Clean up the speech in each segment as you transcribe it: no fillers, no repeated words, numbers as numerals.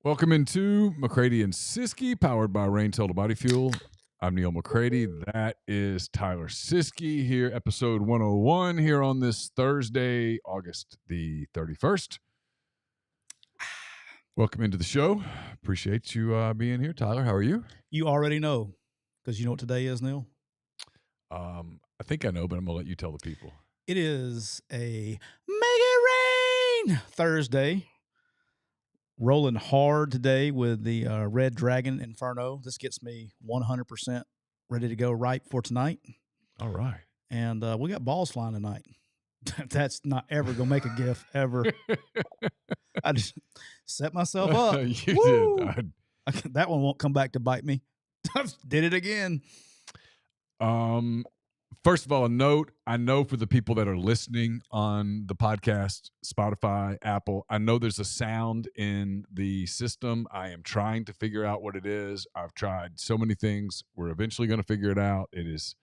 Welcome into McCready and Siskey, powered by Rain Total Body Fuel. I'm Neal McCready. That is Tyler Siskey here, episode 101 here on this Thursday, August the 31st. Welcome into the show. Appreciate you being here. Tyler, how are you? You already know, because you know what today is, Neal? I think I know, but I'm going to let you tell the people. It is a Make It Rain Thursday. Rolling hard today with the Red Dragon Inferno. This gets me 100% ready to go right for tonight. All right. And we got balls flying tonight. That's not ever going to make a GIF, ever. I just set myself up. You Woo! did. That one won't come back to bite me. Did it again. First of all, a note, I know for the people that are listening on the podcast, Spotify, Apple, I know there's a sound in the system. I am trying to figure out what it is. I've tried so many things. We're eventually going to figure it out. It is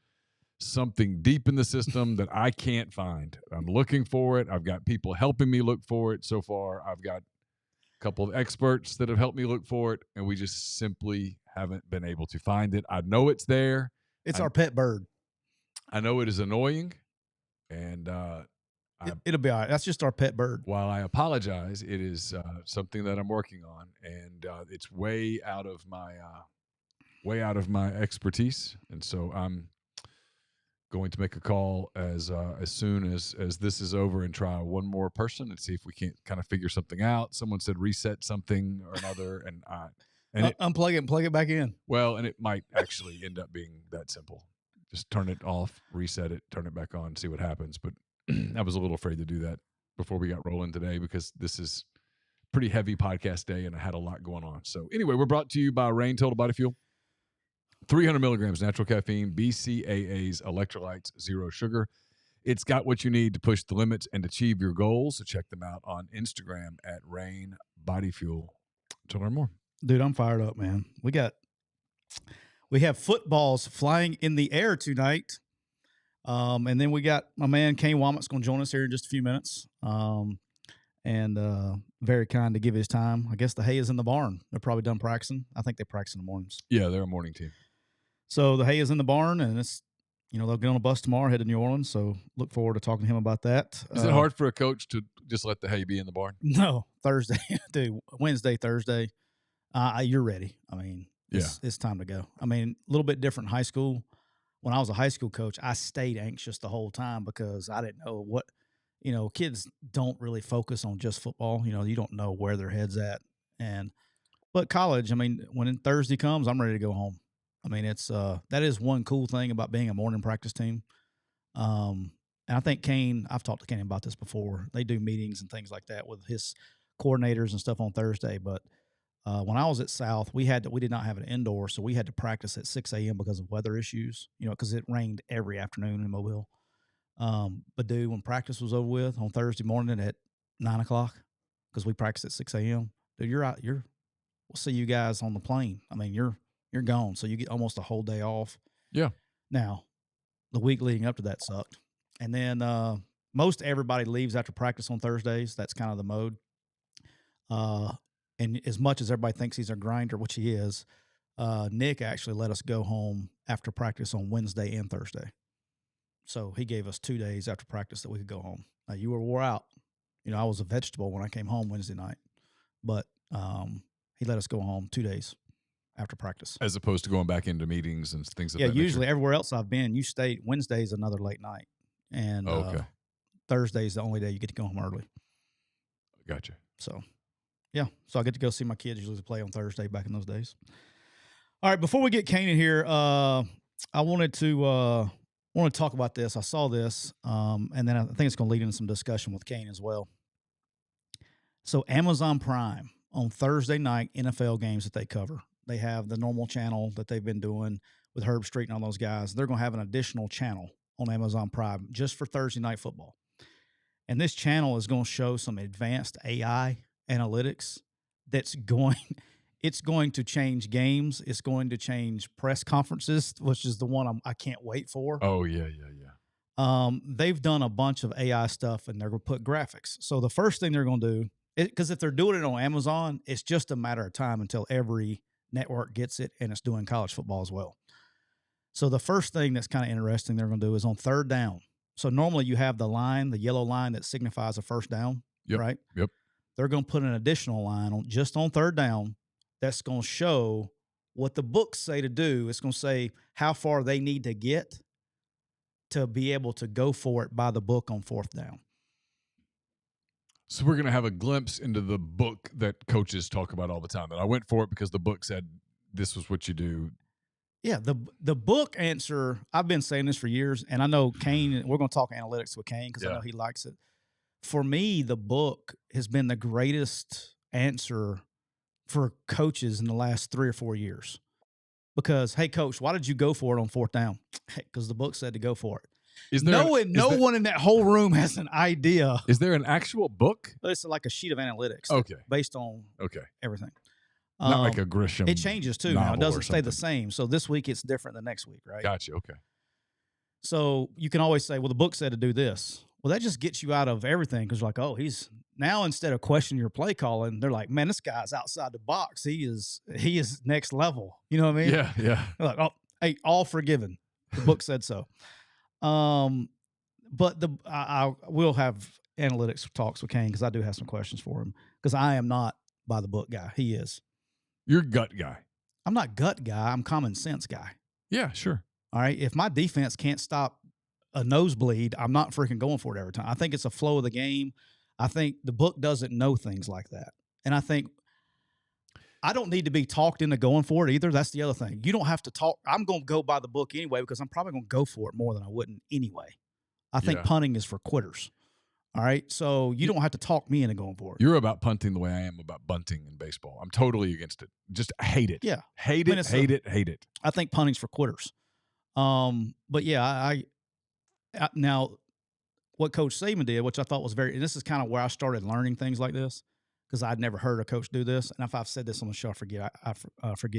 something deep in the system that I can't find. I'm looking for it. I've got people helping me look for it so far. I've got a couple of experts that have helped me look for it, and we just simply haven't been able to find it. I know it's there. It's our pet bird. I know it is annoying, and it'll be all right. That's just our pet bird. While I apologize, it is something that I'm working on, and it's way out of my expertise. And so I'm going to make a call as soon as this is over and try one more person and see if we can't kind of figure something out. Someone said reset something or another, and unplug it and plug it back in. Well, and it might actually end up being that simple. Just turn it off, reset it, turn it back on, see what happens. But I was a little afraid to do that before we got rolling today because this is pretty heavy podcast day and I had a lot going on. So anyway, we're brought to you by Rain Total Body Fuel. 300 milligrams natural caffeine, BCAAs, electrolytes, zero sugar. It's got what you need to push the limits and achieve your goals. So check them out on Instagram at Rain Body Fuel to learn more. Dude, I'm fired up, man. We have footballs flying in the air tonight. And then we got my man Kane Wommack's going to join us here in just a few minutes. And very kind to give his time. I guess the hay is in the barn. They're probably done practicing. I think they practice in the mornings. Yeah, they're a morning team. So the hay is in the barn, and it's, they'll get on a bus tomorrow, head to New Orleans. So look forward to talking to him about that. Is it hard for a coach to just let the hay be in the barn? No, Thursday, dude. Wednesday, Thursday. You're ready. I mean, it's time to go. I mean, a little bit different in high school. When I was a high school coach, I stayed anxious the whole time because I didn't know what, kids don't really focus on just football. You don't know where their head's at. But college, I mean, when Thursday comes, I'm ready to go home. I mean, that is one cool thing about being a morning practice team. And I think I've talked to Kane about this before. They do meetings and things like that with his coordinators and stuff on Thursday. But when I was at South, we did not have an indoor, so we had to practice at 6 a.m. because of weather issues, because it rained every afternoon in Mobile. But dude, when practice was over with on Thursday morning at 9 o'clock, because we practiced at 6 a.m., dude, you're out. We'll see you guys on the plane. I mean, you're gone, so you get almost a whole day off. Yeah. Now, the week leading up to that sucked. And then most everybody leaves after practice on Thursdays. That's kind of the mode. And as much as everybody thinks he's a grinder, which he is, Nick actually let us go home after practice on Wednesday and Thursday. So he gave us 2 days after practice that we could go home. Now, you were wore out. I was a vegetable when I came home Wednesday night. But he let us go home 2 days after practice. As opposed to going back into meetings and things like that. Yeah, usually everywhere else I've been, you stay. Wednesday's another late night. And Thursday's the only day you get to go home early. Gotcha. So... yeah, so I get to go see my kids usually play on Thursday back in those days. All right, before we get Kane in here, I wanted to talk about this. I saw this, and then I think it's going to lead into some discussion with Kane as well. So Amazon Prime, on Thursday night NFL games that they cover, they have the normal channel that they've been doing with Herb Street and all those guys. They're going to have an additional channel on Amazon Prime just for Thursday night football. And this channel is going to show some advanced AI analytics it's going to change games. It's going to change press conferences, which is the one I can't wait for. Oh, yeah. They've done a bunch of AI stuff, and they're going to put graphics. So the first thing they're going to do Because if they're doing it on Amazon, it's just a matter of time until every network gets it, and it's doing college football as well. So the first thing that's kind of interesting they're going to do is on third down. So normally you have the line, the yellow line that signifies a first down, right? Yep. They're going to put an additional line on just on third down that's going to show what the books say to do. It's going to say how far they need to get to be able to go for it by the book on fourth down. So we're going to have a glimpse into the book that coaches talk about all the time. That I went for it because the book said this was what you do. Yeah, the book answer, I've been saying this for years, and I know Kane, we're going to talk analytics with Kane because I know he likes it. For me, the book has been the greatest answer for coaches in the last 3 or 4 years. Because, hey, coach, why did you go for it on fourth down? Because the book said to go for it. No one in that whole room has an idea. Is there an actual book? It's like a sheet of analytics. Based on everything. Not like a Grisham. It changes too now. It doesn't stay the same. So this week it's different than next week, right? Gotcha. Okay. So you can always say, well, the book said to do this. Well, that just gets you out of everything because like, oh, he's now instead of questioning your play calling, they're like, man, this guy's outside the box. He is next level. You know what I mean? Yeah. They're like, oh, hey, all forgiven. The book said so. But I will have analytics talks with Kane because I do have some questions for him because I am not by the book guy. He is. You're gut guy. I'm not gut guy. I'm common sense guy. Yeah, sure. All right. If my defense can't stop a nosebleed, I'm not freaking going for it every time. I think it's a flow of the game. I think the book doesn't know things like that. And I think I don't need to be talked into going for it either. That's the other thing. You don't have to talk. I'm going to go by the book anyway because I'm probably going to go for it more than I wouldn't anyway. I think punting is for quitters. All right. So you don't have to talk me into going for it. You're about punting the way I am about bunting in baseball. I'm totally against it. Just hate it. Yeah. Hate it. I think punting's for quitters. But yeah, I now what Coach Saban did, which I thought was and this is kind of where I started learning things like this because I'd never heard a coach do this. And if I've said this on the show, forgive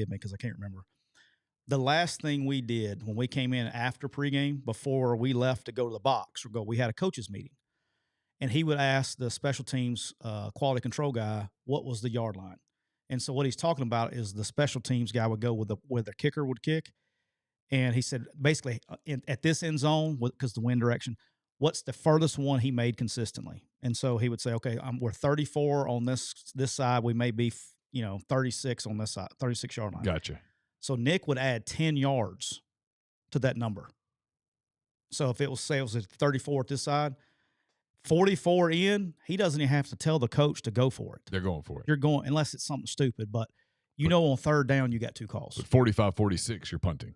me because I can't remember. The last thing we did when we came in after pregame, before we left to go to the box, we had a coaches meeting. And he would ask the special teams quality control guy, what was the yard line? And so what he's talking about is the special teams guy would go where the kicker would kick. And he said, basically, at this end zone, because the wind direction, what's the furthest one he made consistently? And so he would say, okay, we're 34 on this side. We may be, 36 on this side, 36-yard line. Gotcha. So Nick would add 10 yards to that number. So if it was, say it was at 34 at this side, 44 in, he doesn't even have to tell the coach to go for it. They're going for it. You're going, unless it's something stupid. But on third down, you got 2 calls. But 45, 46, you're punting.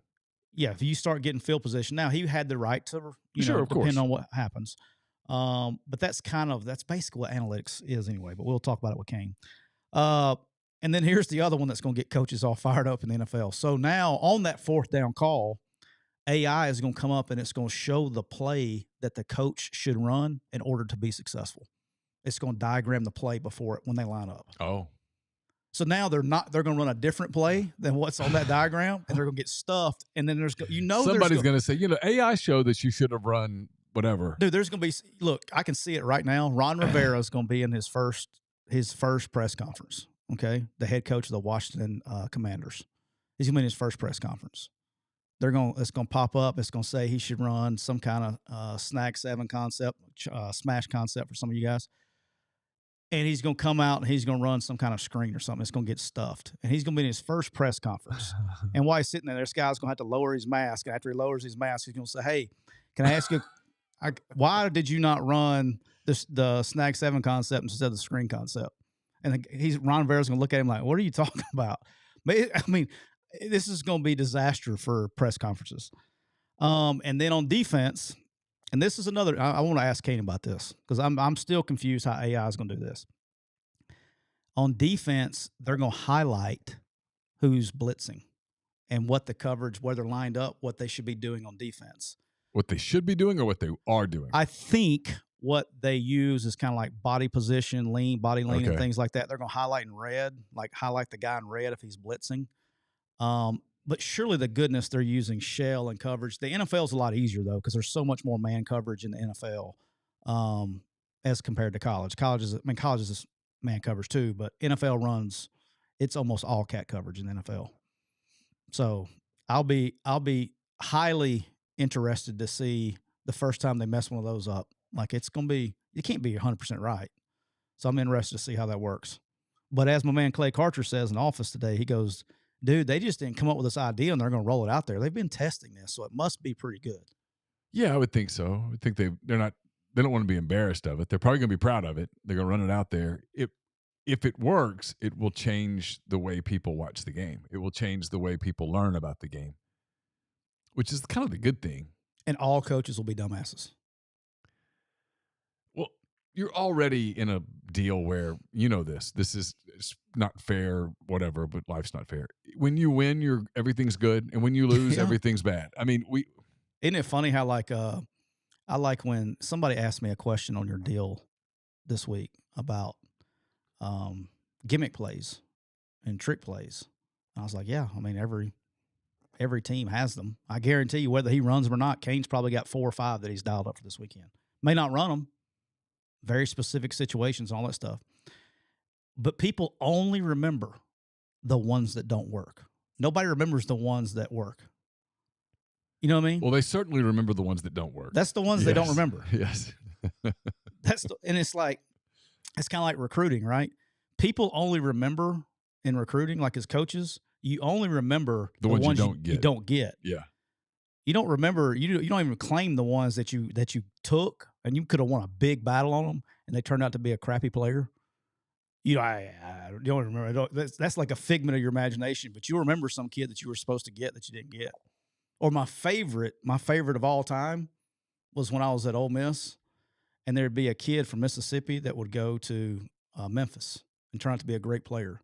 Yeah, if you start getting field position. Now, he had the right to, of depending on what happens. But that's basically what analytics is anyway. But we'll talk about it with Kane. And then here's the other one that's going to get coaches all fired up in the NFL. So now on that fourth down call, AI is going to come up and it's going to show the play that the coach should run in order to be successful. It's going to diagram the play when they line up. Oh. So now they're going to run a different play than what's on that diagram, and they're going to get stuffed. And then somebody's going to say, AI showed that you should have run whatever. Dude, there's going to be, look, I can see it right now. Ron Rivera is going to be in his first press conference. Okay. The head coach of the Washington Commanders. He's going to be in his first press conference. It's going to pop up. It's going to say he should run some kind of snag 7 concept, smash concept for some of you guys. And he's going to come out and he's going to run some kind of screen or something. It's going to get stuffed. And he's going to be in his first press conference. And while he's sitting there, this guy's going to have to lower his mask. And after he lowers his mask, he's going to say, hey, can I ask you, why did you not run the snag 7 concept instead of the screen concept? And Ron Rivera's going to look at him like, what are you talking about? I mean, this is going to be disaster for press conferences. And then on defense, and this is another, I want to ask Kane about this because I'm still confused how AI is going to do this. On defense, they're going to highlight who's blitzing and what the coverage, where they're lined up, what they should be doing on defense. What they should be doing or what they are doing? I think what they use is kind of like body position, body lean, and things like that. They're going to highlight in red, like highlight the guy in red if he's blitzing. But surely the goodness they're using shell and coverage. The NFL is a lot easier, though, because there's so much more man coverage in the NFL as compared to college. College is man coverage too, but NFL runs, it's almost all cat coverage in the NFL. So I'll be highly interested to see the first time they mess one of those up. Like it's going to be, it can't be 100% right. So I'm interested to see how that works. But as my man Clay Karcher says in the office today, he goes, dude, they just didn't come up with this idea and they're going to roll it out there. They've been testing this, so it must be pretty good. Yeah, I would think so. I think they don't want to be embarrassed of it. They're probably going to be proud of it. They're going to run it out there. If it works, it will change the way people watch the game. It will change the way people learn about the game, which is kind of the good thing. And all coaches will be dumbasses. Well, you're already in a deal where this is not fair, whatever, but life's not fair. When you win, everything's good, and when you lose, everything's bad. I mean, isn't it funny how I like when somebody asked me a question on your deal this week about gimmick plays and trick plays. And I was like, yeah, I mean, every team has them. I guarantee you, whether he runs them or not, Kane's probably got 4 or 5 that he's dialed up for this weekend. May not run them, very specific situations, all that stuff. But people only remember the ones that don't work. Nobody remembers the ones that work. You know what I mean? Well, they certainly remember the ones that don't work. That's the ones they don't remember. Yes. And it's like, it's kind of like recruiting, right? People only remember in recruiting, like as coaches, you only remember the ones you don't get. Yeah. You don't remember, you don't even claim the ones that you took, and you could have won a big battle on them, and they turned out to be a crappy player. You know, I don't remember. That's like a figment of your imagination, but you remember some kid that you were supposed to get that you didn't get. Or my favorite of all time was when I was at Ole Miss, and there'd be a kid from Mississippi that would go to Memphis and turn out to be a great player.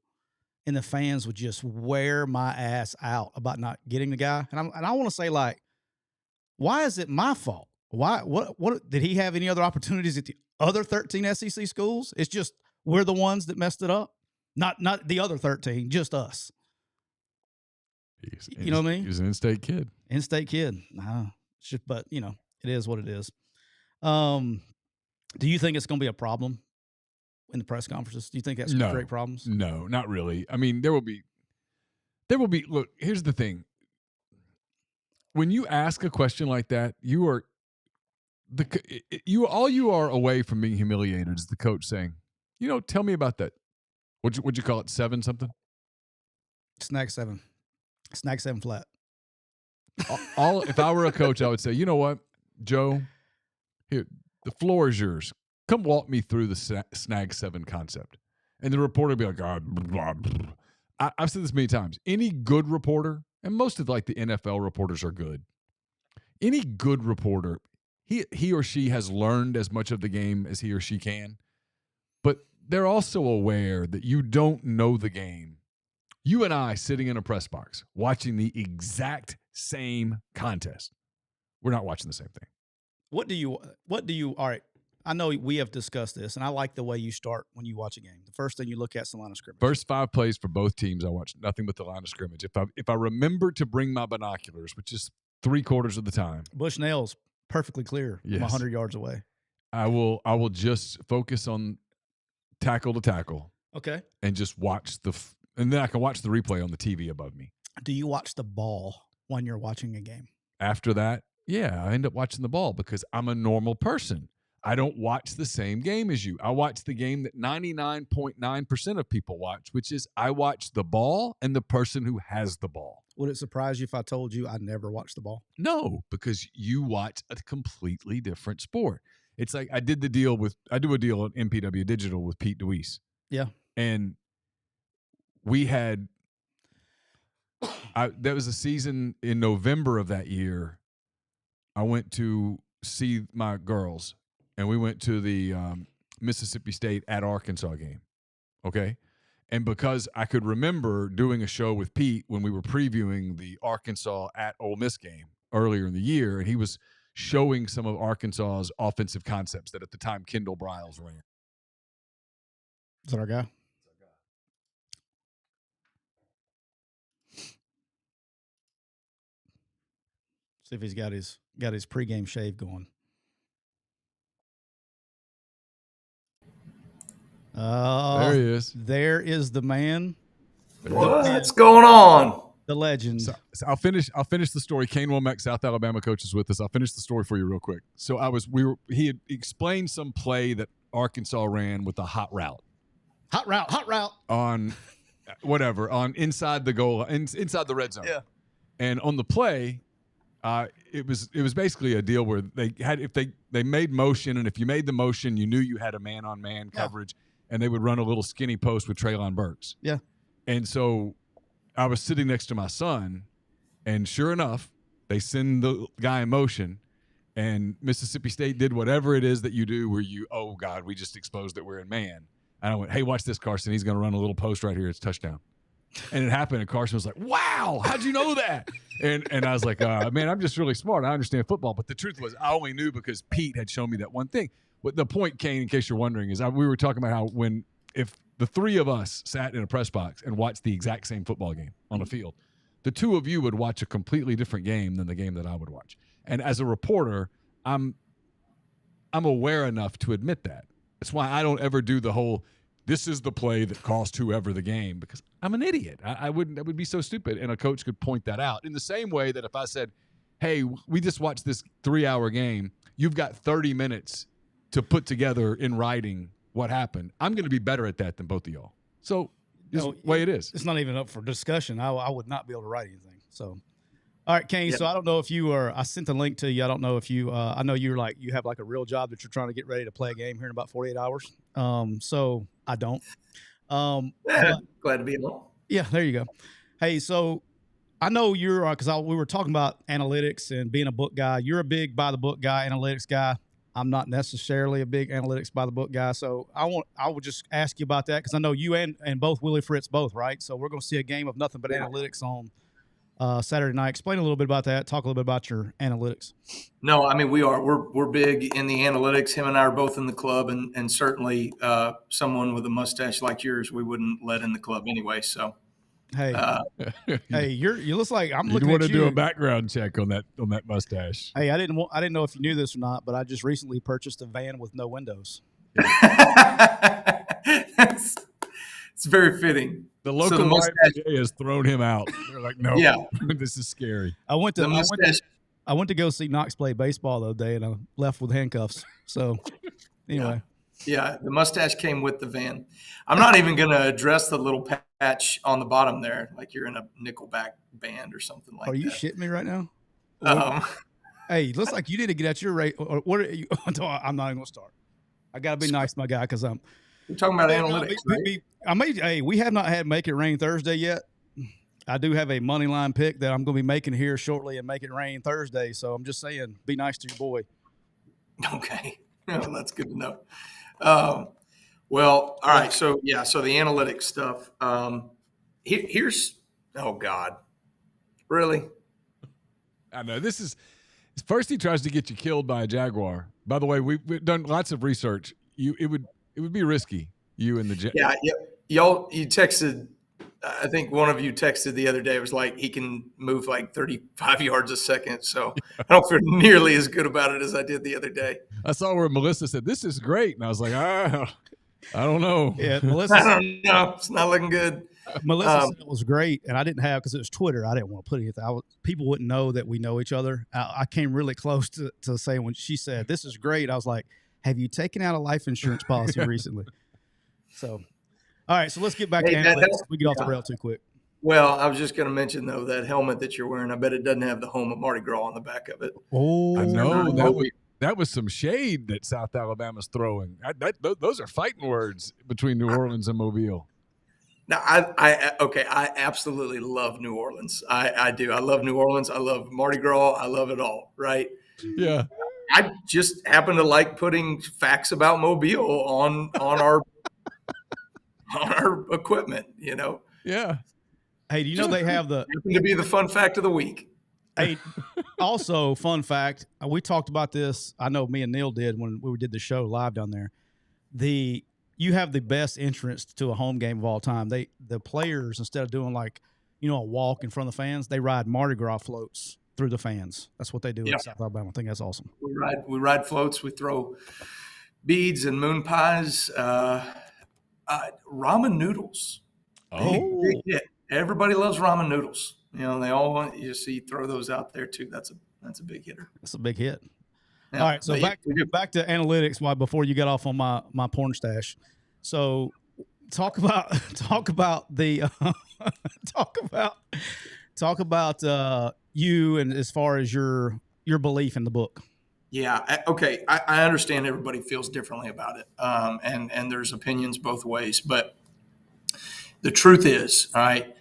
And the fans would just wear my ass out about not getting the guy. And I want to say, like, why is it my fault? Why? What did he have any other opportunities at the other 13 SEC schools? It's just we're the ones that messed it up, not the other 13, just us. You know what I mean? He was an in-state kid. In-state kid. But it is what it is. Do you think it's going to be a problem in the press conferences? Do you think that's going to create problems? No, not really. I mean, there will be. Look, here's the thing. When you ask a question like that, you are away from being humiliated is the coach saying, tell me about that. What'd you call it? 7 something? Snag 7 flat. If I were a coach, I would say, you know what, Joe, here, the floor is yours. Come walk me through the snag 7 concept. And the reporter would be like, oh, blah, blah. I've said this many times. Any good reporter, and most of the NFL reporters are good. Any good reporter, he or she has learned as much of the game as he or she can, but they're also aware that you don't know the game. You and I sitting in a press box watching the exact same contest. We're not watching the same thing. What do you, all right, I know we have discussed this, and I like the way you start when you watch a game. The first thing you look at is the line of scrimmage. First 5 plays for both teams, I watch nothing but the line of scrimmage. If I remember to bring my binoculars, which is 3/4 of the time. Bushnell's perfectly clear from 100 yards away. I will just focus on tackle to tackle. Okay. And just watch and then I can watch the replay on the TV above me. Do you watch the ball when you're watching a game? After that, yeah, I end up watching the ball because I'm a normal person. I don't watch the same game as you. I watch the game that 99.9% of people watch, which is I watch the ball and the person who has the ball. Would it surprise you if I told you I never watched the ball? No, because you watch a completely different sport. It's like I do a deal at MPW Digital with Pete DeWeese. Yeah. And we had there was a season in November of that year. I went to see my girls, and we went to the Mississippi State at Arkansas game. Okay. And because I could remember doing a show with Pete when we were previewing the Arkansas at Ole Miss game earlier in the year, and he was showing some of Arkansas's offensive concepts that at the time Kendall Briles ran. Is that our guy? See if he's got his pregame shave going. There he is. There is the man. What's going on? The legend. So I'll finish the story. Kane Wommack, South Alabama coach, is with us. I'll finish the story for you real quick. So he had explained some play that Arkansas ran with a hot route. Hot route. On whatever, on inside the goal, inside the red zone. Yeah. And on the play, it was basically a deal where they had, if they made motion, and if you made the motion, you knew you had a man-on-man coverage, and they would run a little skinny post with Treylon Burks. Yeah. And so I was sitting next to my son, and sure enough, they send the guy in motion, and Mississippi State did whatever it is that you do where you, oh, God, we just exposed that we're in man. And I went, hey, watch this, Carson. He's going to run a little post right here. It's touchdown. And it happened, and Carson was like, wow, how'd you know that? And I was like, man, I'm just really smart. I understand football. But the truth was I only knew because Pete had shown me that one thing. But the point, Kane, in case you're wondering, is we were talking about how if the three of us sat in a press box and watched the exact same football game on a field, the two of you would watch a completely different game than the game that I would watch. And as a reporter, I'm aware enough to admit that. That's why I don't ever do the whole, this is the play that cost whoever the game, because I'm an idiot. I would be so stupid, and a coach could point that out. In the same way that if I said, hey, we just watched this 3-hour game, you've got 30 minutes to put together in writing what happened, I'm going to be better at that than both of y'all. So this is the way it is. It's not even up for discussion. I would not be able to write anything. So, all right, Kane. Yep. So I don't know if you are. I sent the link to you. I don't know if you. I know you have like a real job that you're trying to get ready to play a game here in about 48 hours. So I don't. Glad to be along. Yeah, there you go. Hey, so I know you're because we were talking about analytics and being a book guy. You're a big by the book guy, analytics guy. I'm not necessarily a big analytics by the book guy. So I would just ask you about that because I know you and both Willie Fritz both, right? So we're going to see a game of nothing but analytics on Saturday night. Explain a little bit about that. Talk a little bit about your analytics. No, I mean, we're big in the analytics. Him and I are both in the club, and certainly someone with a mustache like yours, we wouldn't let in the club anyway. So, hey, hey, you look like I'm looking. You want to do a background check on that mustache? Hey, I didn't know if you knew this or not, but I just recently purchased a van with no windows. It's very fitting. The local YMCA has thrown him out. They're like, no, this is scary. I went to go see Knox play baseball the other day, and I left with handcuffs. So, anyway. Yeah, the mustache came with the van. I'm not even going to address the little patch on the bottom there, like you're in a Nickelback band or something like that. Are you shitting me right now? Hey, looks like you need to get at your rate. What are you? I'm not even going to start. I got to be nice to my guy because We're talking about analytics, right? We have not had Make It Rain Thursday yet. I do have a money line pick that I'm going to be making here shortly and Make It Rain Thursday. So I'm just saying, be nice to your boy. Okay. Well, that's good to know. Well, all right. So the analytics stuff. Here's, oh God, really? I know this is first he tries to get you killed by a jaguar. By the way, we've done lots of research. It would be risky. You and the jaguar. Yeah. You texted. I think one of you texted the other day. It was like he can move like 35 yards a second. So I don't feel nearly as good about it as I did the other day. I saw where Melissa said, "This is great," and I was like, I don't know. Yeah, Melissa. I don't know. It's not looking good. Melissa said it was great, and I didn't have because it was Twitter. I didn't want to put anything. People wouldn't know that we know each other. I came really close to saying when she said, "This is great," I was like, "Have you taken out a life insurance policy recently?" So. All right, so let's get back to analytics. We get off the rail too quick. Well, I was just going to mention, though, that helmet that you're wearing, I bet it doesn't have the home of Mardi Gras on the back of it. Oh, I know. That was some shade that South Alabama's throwing. Those are fighting words between New Orleans and Mobile. Now, I absolutely love New Orleans. I do. I love New Orleans. I love Mardi Gras. I love it all, right? Yeah. I just happen to like putting facts about Mobile on our – on our equipment, you know. Yeah. Hey, do you know they have to be the fun fact of the week? Hey, also fun fact. We talked about this. I know me and Neal did when we did the show live down there. You have the best entrance to a home game of all time. The players, instead of doing like, a walk in front of the fans, they ride Mardi Gras floats through the fans. That's what they do in South Alabama. I think that's awesome. We ride floats. We throw beads and moon pies. Ramen noodles. Big hit. Everybody loves ramen noodles. They all want you see throw those out there too. That's a big hitter. That's a big hit. Yeah, All right, so back to analytics. Why before you got off on my porn stash? So talk about the talk about you and as far as your belief in the book. Yeah. Okay. I understand everybody feels differently about it, and there's opinions both ways. But the truth is, all right,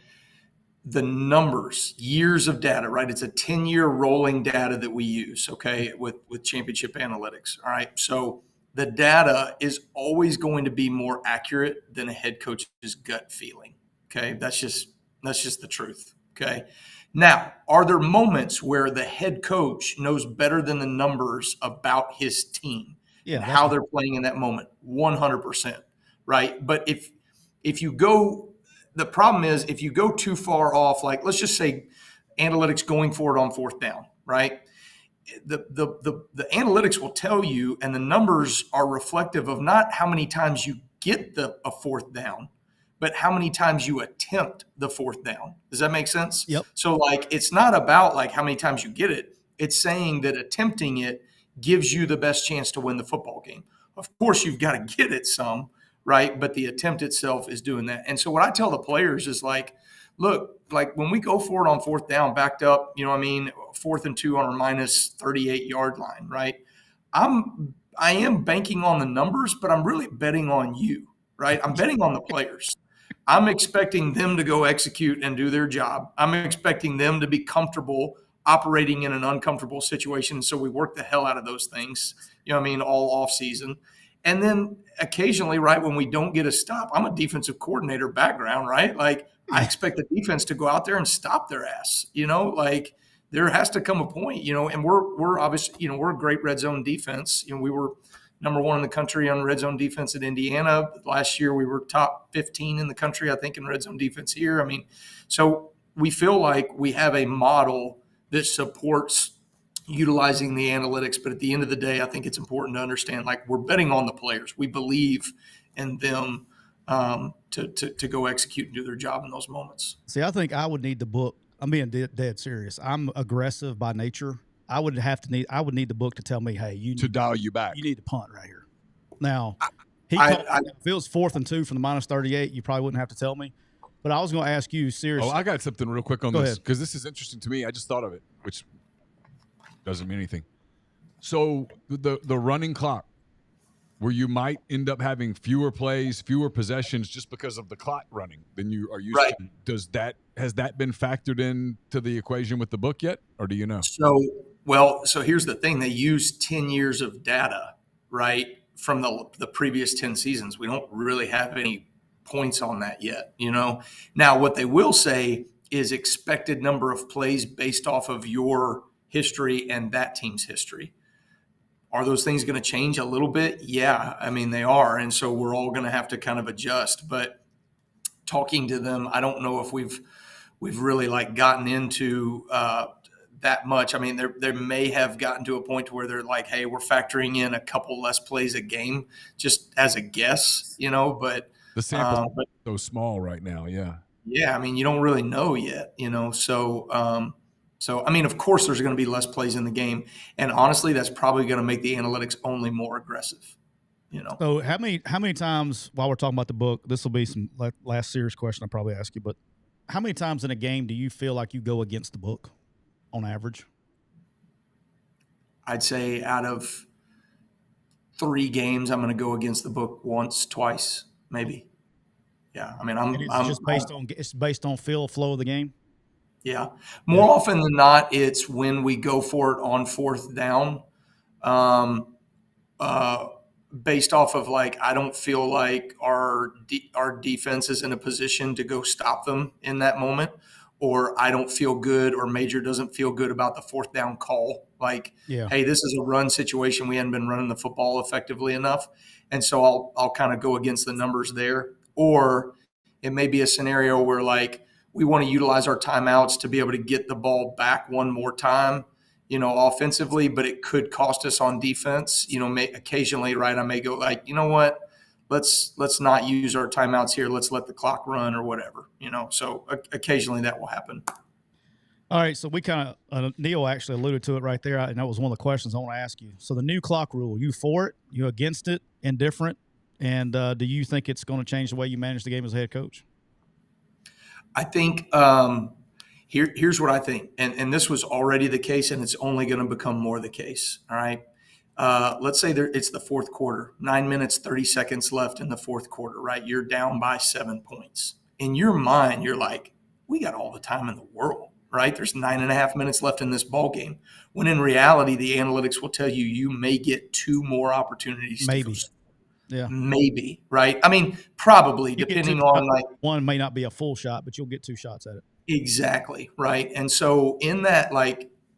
the numbers, years of data, right? It's a 10-year rolling data that we use, okay, with championship analytics. All right. So the data is always going to be more accurate than a head coach's gut feeling. Okay. That's just the truth. Okay. Now, are there moments where the head coach knows better than the numbers about his team and how they're playing in that moment? 100%. Right. But if you go, the problem is if you go too far off, like let's just say analytics going for it on fourth down, right? The analytics will tell you, and the numbers are reflective of not how many times you get a fourth down, but how many times you attempt the fourth down. Does that make sense? Yep. So like, it's not about like how many times you get it. It's saying that attempting it gives you the best chance to win the football game. Of course, you've got to get it some, right? But the attempt itself is doing that. And so what I tell the players is like, look, like when we go for it on fourth down, backed up, 4th and 2 on our minus 38-yard line, right? I am banking on the numbers, but I'm really betting on you, right? I'm betting on the players. I'm expecting them to go execute and do their job. I'm expecting them to be comfortable operating in an uncomfortable situation. So we work the hell out of those things, all off season. And then occasionally, right, when we don't get a stop, I'm a defensive coordinator background, right? Like I expect the defense to go out there and stop their ass, like there has to come a point, and we're obviously, we're a great red zone defense. We were number 1 in the country on red zone defense at Indiana. Last year, we were top 15 in the country, I think, in red zone defense here. So we feel like we have a model that supports utilizing the analytics. But at the end of the day, I think it's important to understand, like, we're betting on the players. We believe in them to go execute and do their job in those moments. See, I think I would need the book. I'm being dead serious. I'm aggressive by nature. I would need the book to tell me, hey, you need to dial you back. You need to punt right here. Now, if it was 4th and 2 from the minus 38, you probably wouldn't have to tell me. But I was going to ask you seriously. Oh, I got something real quick on this because this is interesting to me. I just thought of it, which doesn't mean anything. So the running clock, where you might end up having fewer plays, fewer possessions just because of the clock running than you are used to. Has that been factored into the equation with the book yet, or do you know? So here's the thing. They use 10 years of data, right, from the previous 10 seasons. We don't really have any points on that yet, Now, what they will say is expected number of plays based off of your history and that team's history. Are those things going to change a little bit? Yeah, they are. And so we're all going to have to kind of adjust. But talking to them, I don't know if we've really like gotten into that much. They may have gotten to a point to where they're like, hey, we're factoring in a couple less plays a game just as a guess, but the sample is so small right now. Yeah. Yeah. You don't really know yet, So, of course, there's going to be less plays in the game. And honestly, that's probably going to make the analytics only more aggressive, So how many times, while we're talking about the book, this will be some last serious question I'll probably ask you, but how many times in a game do you feel like you go against the book on average? I'd say out of 3 games, I'm going to go against the book once, twice, maybe. Yeah. It's based on flow of the game. Yeah. More often than not, it's when we go for it on fourth down, based off of like, I don't feel like our defense is in a position to go stop them in that moment, or I don't feel good, or Major doesn't feel good about the fourth down call. Like, hey, this is a run situation. We hadn't been running the football effectively enough. And so I'll kind of go against the numbers there. Or it may be a scenario where like, we want to utilize our timeouts to be able to get the ball back one more time, offensively, but it could cost us on defense. Occasionally, right, I may go like, you know what, let's not use our timeouts here. Let's let the clock run or whatever, So occasionally that will happen. All right, so we kind of Neal actually alluded to it right there, and that was one of the questions I want to ask you. So the new clock rule, you for it? You against it? Indifferent? And do you think it's going to change the way you manage the game as a head coach? I think here's what I think, and this was already the case, and it's only going to become more the case. All right, let's say it's the fourth quarter, 9 minutes 30 seconds left in the fourth quarter. Right, you're down by 7 points. In your mind, you're like, we got all the time in the world. Right? There's 9.5 minutes left in this ball game. When in reality, the analytics will tell you may get 2 more opportunities. Maybe. Yeah. Maybe. Right? I mean, probably, depending on one may not be a full shot, but you'll get 2 shots at it. Exactly. Right. And so in that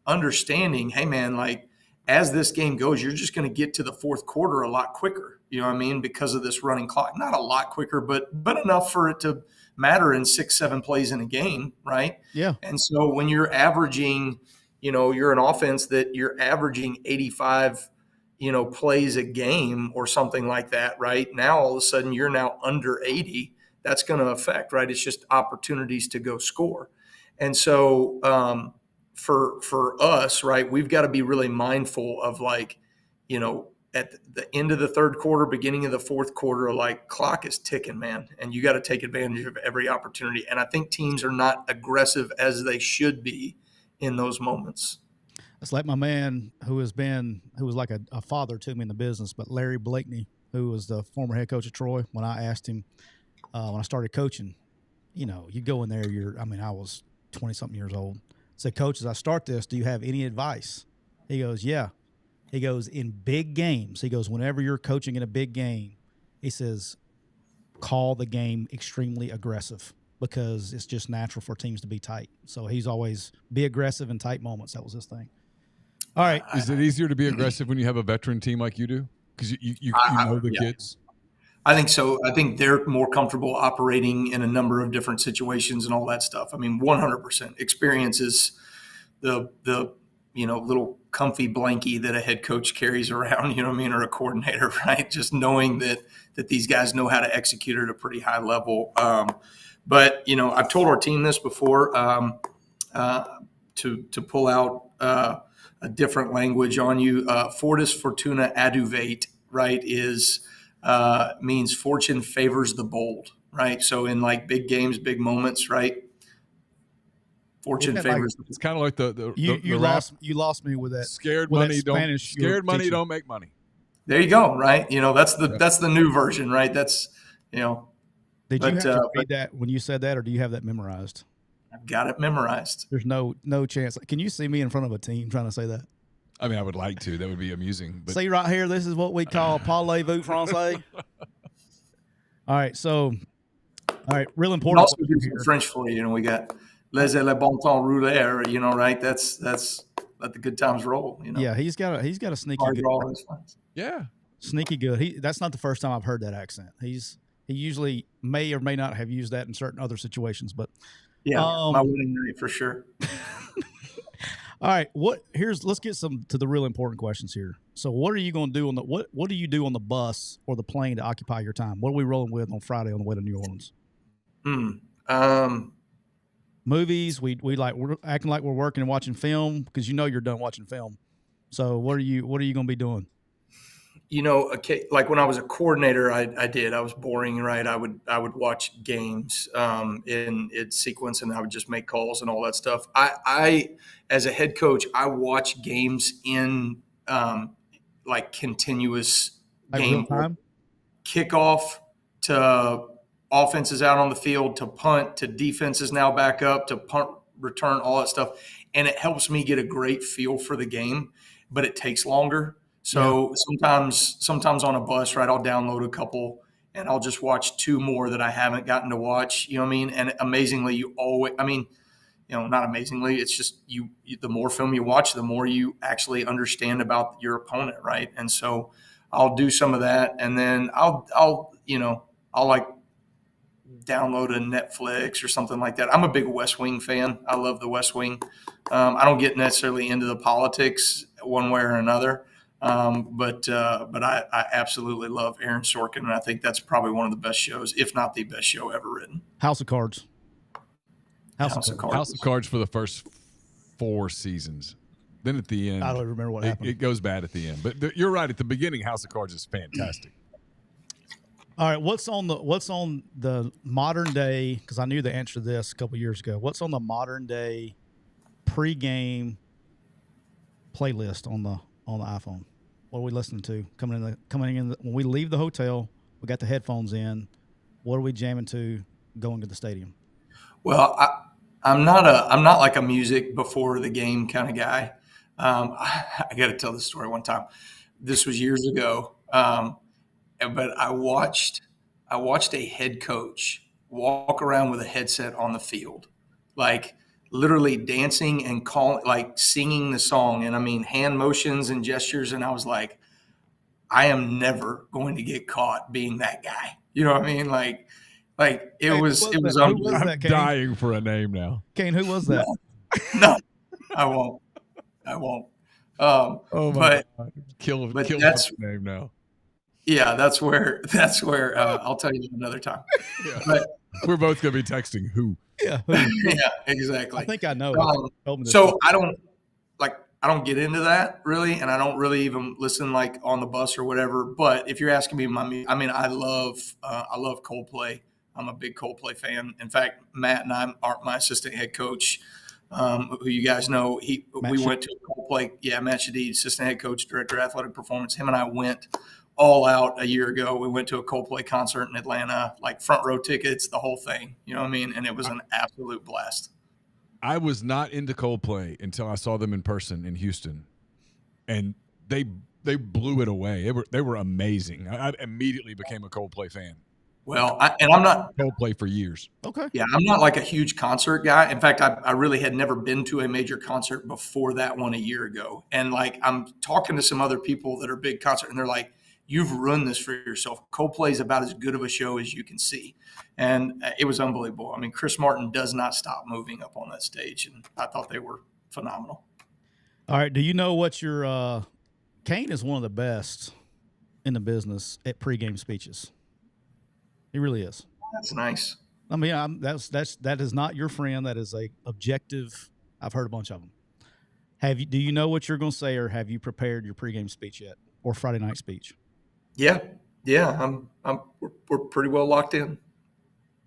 understanding, hey man, as this game goes, you're just going to get to the fourth quarter a lot quicker. You know what I mean? Because of this running clock. Not a lot quicker, but enough for it to matter in 6-7 plays in a game, right? Yeah. And so when you're averaging, you're an offense that you're averaging 85, plays a game or something like that, right? Now all of a sudden you're now under 80. That's going to affect, right? It's just opportunities to go score. And so for us, right, we've got to be really mindful of at the end of the third quarter, beginning of the fourth quarter, clock is ticking, man, and you got to take advantage of every opportunity. And I think teams are not aggressive as they should be in those moments. It's like my man who was like a father to me in the business, but Larry Blakeney, who was the former head coach of Troy. When I asked him when I started coaching, you go in there, I was 20-something years old. I said, Coach, as I start this, do you have any advice? He goes, yeah. He goes, in big games, he goes, whenever you're coaching in a big game, he says, call the game extremely aggressive because it's just natural for teams to be tight. So he's always be aggressive in tight moments. That was his thing. All right. Is it easier to be aggressive when you have a veteran team like you do? Because you know the kids? I think so. I think they're more comfortable operating in a number of different situations and all that stuff. I mean, 100%. Experience is the little comfy blankie that a head coach carries around, or a coordinator, right? Just knowing that these guys know how to execute at a pretty high level. But I've told our team this before to pull out a different language on you. Fortis Fortuna aduvate, right, means fortune favors the bold, right? So in big games, big moments, right? Fortune favors. It's kind of like the you lost me with that. Scared money don't make money. There you go. Right. That's the new version, right? That's Did you have to read that when you said that, or do you have that memorized? I've got it memorized. There's no chance. Can you see me in front of a team trying to say that? I mean, I would like to. That would be amusing. But... See right here, this is what we call parlez-vous français. All right, real important. I'll also do some French for you. We got laissez le bon temps rouler. Right? That's let the good times roll. Yeah, he's got a sneaky good. Yeah, sneaky good. That's not the first time I've heard that accent. He usually may or may not have used that in certain other situations, but yeah, my winning rate for sure. All right, let's get to the real important questions here. So what are you going to do what do you do on the bus or the plane to occupy your time? What are we rolling with on Friday on the way to New Orleans? Movies, we're acting like we're working and watching film because you're done watching film. So what are you going to be doing? Like when I was a coordinator, I was boring, right? I would watch games in its sequence, and I would just make calls and all that stuff. I as a head coach, I watch games in continuous game time? Kickoff to offenses out on the field to punt to defenses now back up to punt return, all that stuff, and it helps me get a great feel for the game, but it takes longer. So sometimes on a bus, right, I'll download a couple and I'll just watch 2 more that I haven't gotten to watch, you know what I mean? And amazingly, not amazingly, it's just you the more film you watch, the more you actually understand about your opponent, right? And so I'll do some of that, and then I'll download a Netflix or something like that. I'm a big West Wing fan. I love the West Wing. I don't get necessarily into the politics one way or another. But I absolutely love Aaron Sorkin, and I think that's probably one of the best shows, if not the best show ever written. House of Cards. House of Cards. House of Cards for the first 4 seasons. Then at the end, I don't remember what happened. It goes bad at the end. But you're right. At the beginning, House of Cards is fantastic. All right, what's on the modern day? Because I knew the answer to this a couple years ago. What's on the modern day pregame playlist on the iPhone? What are we listening to coming in when we leave the hotel? We got the headphones in. What are we jamming to going to the stadium? Well, I'm not like a music before the game kind of guy. I got to tell this story one time. This was years ago, but I watched a head coach walk around with a headset on the field, like literally dancing and singing the song, and I mean hand motions and gestures, and I was like, I am never going to get caught being that guy. You know what I mean? Like it was unbelievable. I'm dying for a name now. Kane, who was that? No, I won't. Oh my God. Kill that name now. Yeah, that's where I'll tell you another time. Yeah. But we're both going to be texting who. Yeah. Who? Yeah, exactly. I think I know. So I don't get into that really, and I don't really even listen like on the bus or whatever. But if you're asking me I love Coldplay. I'm a big Coldplay fan. In fact, Matt and I are my assistant head coach, who you guys know. We went to Coldplay. Yeah, Matt Shadid, assistant head coach, director of athletic performance. Him and I went all out a year ago. We went to a Coldplay concert in Atlanta, like front row tickets, the whole thing. You know what I mean? And it was an absolute blast. I was not into Coldplay until I saw them in person in Houston, and they blew it away. They were amazing. I immediately became a Coldplay fan. Well, I'm not Coldplay for years. Okay. Yeah, I'm not like a huge concert guy. In fact, I really had never been to a major concert before that one a year ago. And like I'm talking to some other people that are big concert, and they're like, "You've ruined this for yourself. Coldplay is about as good of a show as you can see," and it was unbelievable. I mean, Chris Martin does not stop moving up on that stage, and I thought they were phenomenal. All right. Do you know what your Kane is one of the best in the business at pregame speeches? He really is. That's nice. I mean, that is not your friend. That is a objective. I've heard a bunch of them. Do you know what you're going to say, or have you prepared your pregame speech yet, or Friday night speech? Yeah. We're pretty well locked in.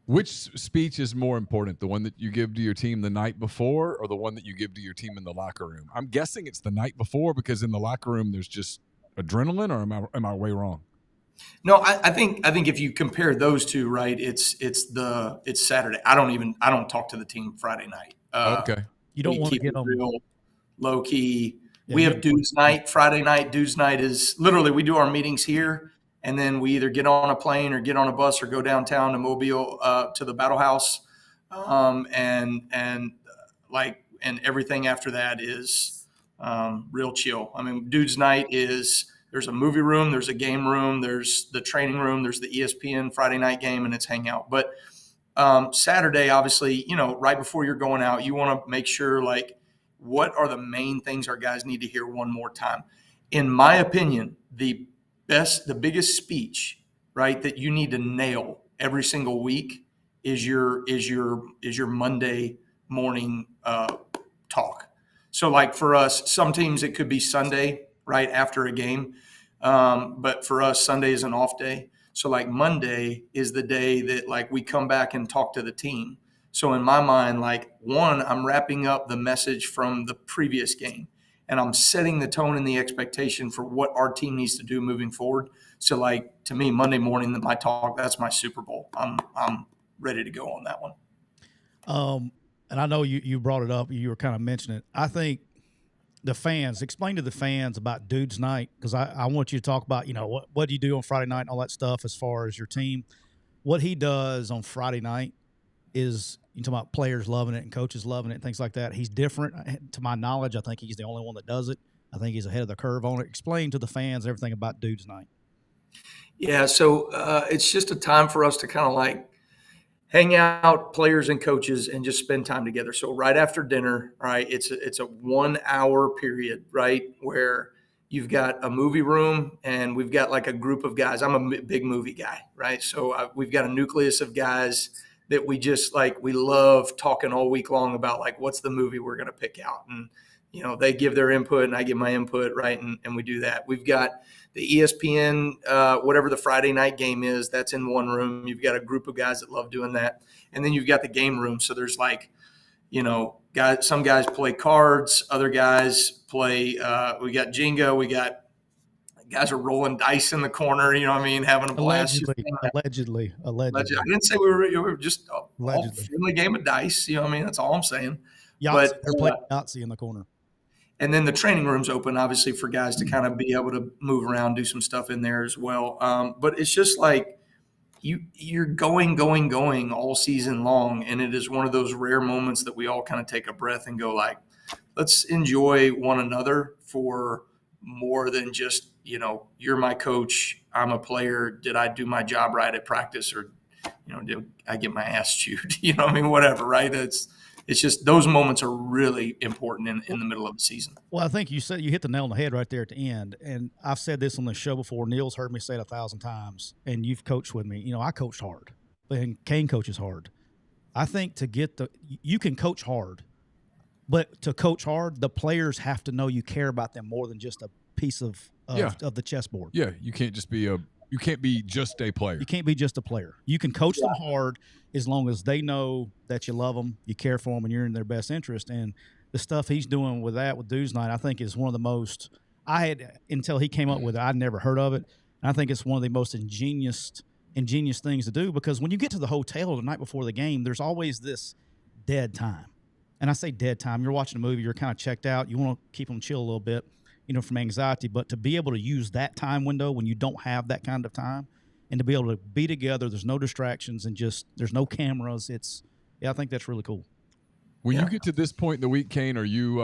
Which speech is more important, the one that you give to your team the night before, or the one that you give to your team in the locker room? I'm guessing it's the night before, because in the locker room there's just adrenaline, or am I way wrong? No, I think if you compare those two, right, it's Saturday. I don't talk to the team Friday night. Okay. You don't want to get them real low key. Yeah, we have dudes night, Friday night. Dudes night is literally, we do our meetings here, and then we either get on a plane or get on a bus or go downtown to Mobile to the Battle House, and everything after that is real chill. I mean, dudes night is. There's a movie room, there's a game room, there's the training room, there's the ESPN Friday night game, and it's hangout. But Saturday, obviously, right before you're going out, you want to make sure, like, what are the main things our guys need to hear one more time? In my opinion, the biggest speech, right, that you need to nail every single week is your Monday morning talk. So, like for us, some teams it could be Sunday right after a game. But for us, Sunday is an off day. So like Monday is the day that like we come back and talk to the team. So in my mind, like I'm wrapping up the message from the previous game, and I'm setting the tone and the expectation for what our team needs to do moving forward. So like to me, Monday morning, my talk, that's my Super Bowl. I'm ready to go on that one. And I know you brought it up. You were kind of mentioning it. I think the fans, explain to the fans about Dudes Night, because I want you to talk about, what do you do on Friday night and all that stuff as far as your team. What he does on Friday night is, you talk about players loving it and coaches loving it and things like that. He's different. To my knowledge, I think he's the only one that does it. I think he's ahead of the curve on it. Explain to the fans everything about Dudes Night. Yeah, so it's just a time for us to kind of like hang out, players and coaches, and just spend time together. So right after dinner, right, it's a 1 hour period, right, where you've got a movie room, and we've got like a group of guys. I'm a big movie guy, right? So we've got a nucleus of guys that we just like, we love talking all week long about like, what's the movie we're going to pick out? And, they give their input and I give my input, right? And we do that. We've got the ESPN, whatever the Friday night game is, that's in one room. You've got a group of guys that love doing that. And then you've got the game room. So there's like, guys, some guys play cards, other guys play, we got Jenga, we got guys are rolling dice in the corner, having a blast. Allegedly. I didn't say we were just a friendly game of dice, that's all I'm saying. Yahtzee, they're playing Yahtzee in the corner. And then the training room's open, obviously, for guys to kind of be able to move around, do some stuff in there as well. But it's just like you're going all season long, and it is one of those rare moments that we all kind of take a breath and go like, let's enjoy one another for more than just, you're my coach, I'm a player. Did I do my job right at practice, or, did I get my ass chewed? Whatever, right? It's just those moments are really important in the middle of the season. Well, I think you hit the nail on the head right there at the end. And I've said this on the show before. Neal's heard me say it 1,000 times, and you've coached with me. I coached hard, and Kane coaches hard. I think you can coach hard, but to coach hard, the players have to know you care about them more than just a piece of the chessboard. Yeah, you can't just be you can't be just a player. You can't be just a player. You can coach them hard as long as they know that you love them, you care for them, and you're in their best interest. And the stuff he's doing with Dudes Night, I think is one of the most – until he came up with it, I'd never heard of it. And I think it's one of the most ingenious things to do, because when you get to the hotel the night before the game, there's always this dead time. And I say dead time. You're watching a movie, you're kind of checked out. You want to keep them chill a little bit, from anxiety. But to be able to use that time window when you don't have that kind of time, and to be able to be together, there's no distractions and just there's no cameras. I think that's really cool. When you get to this point in the week, Kane, are you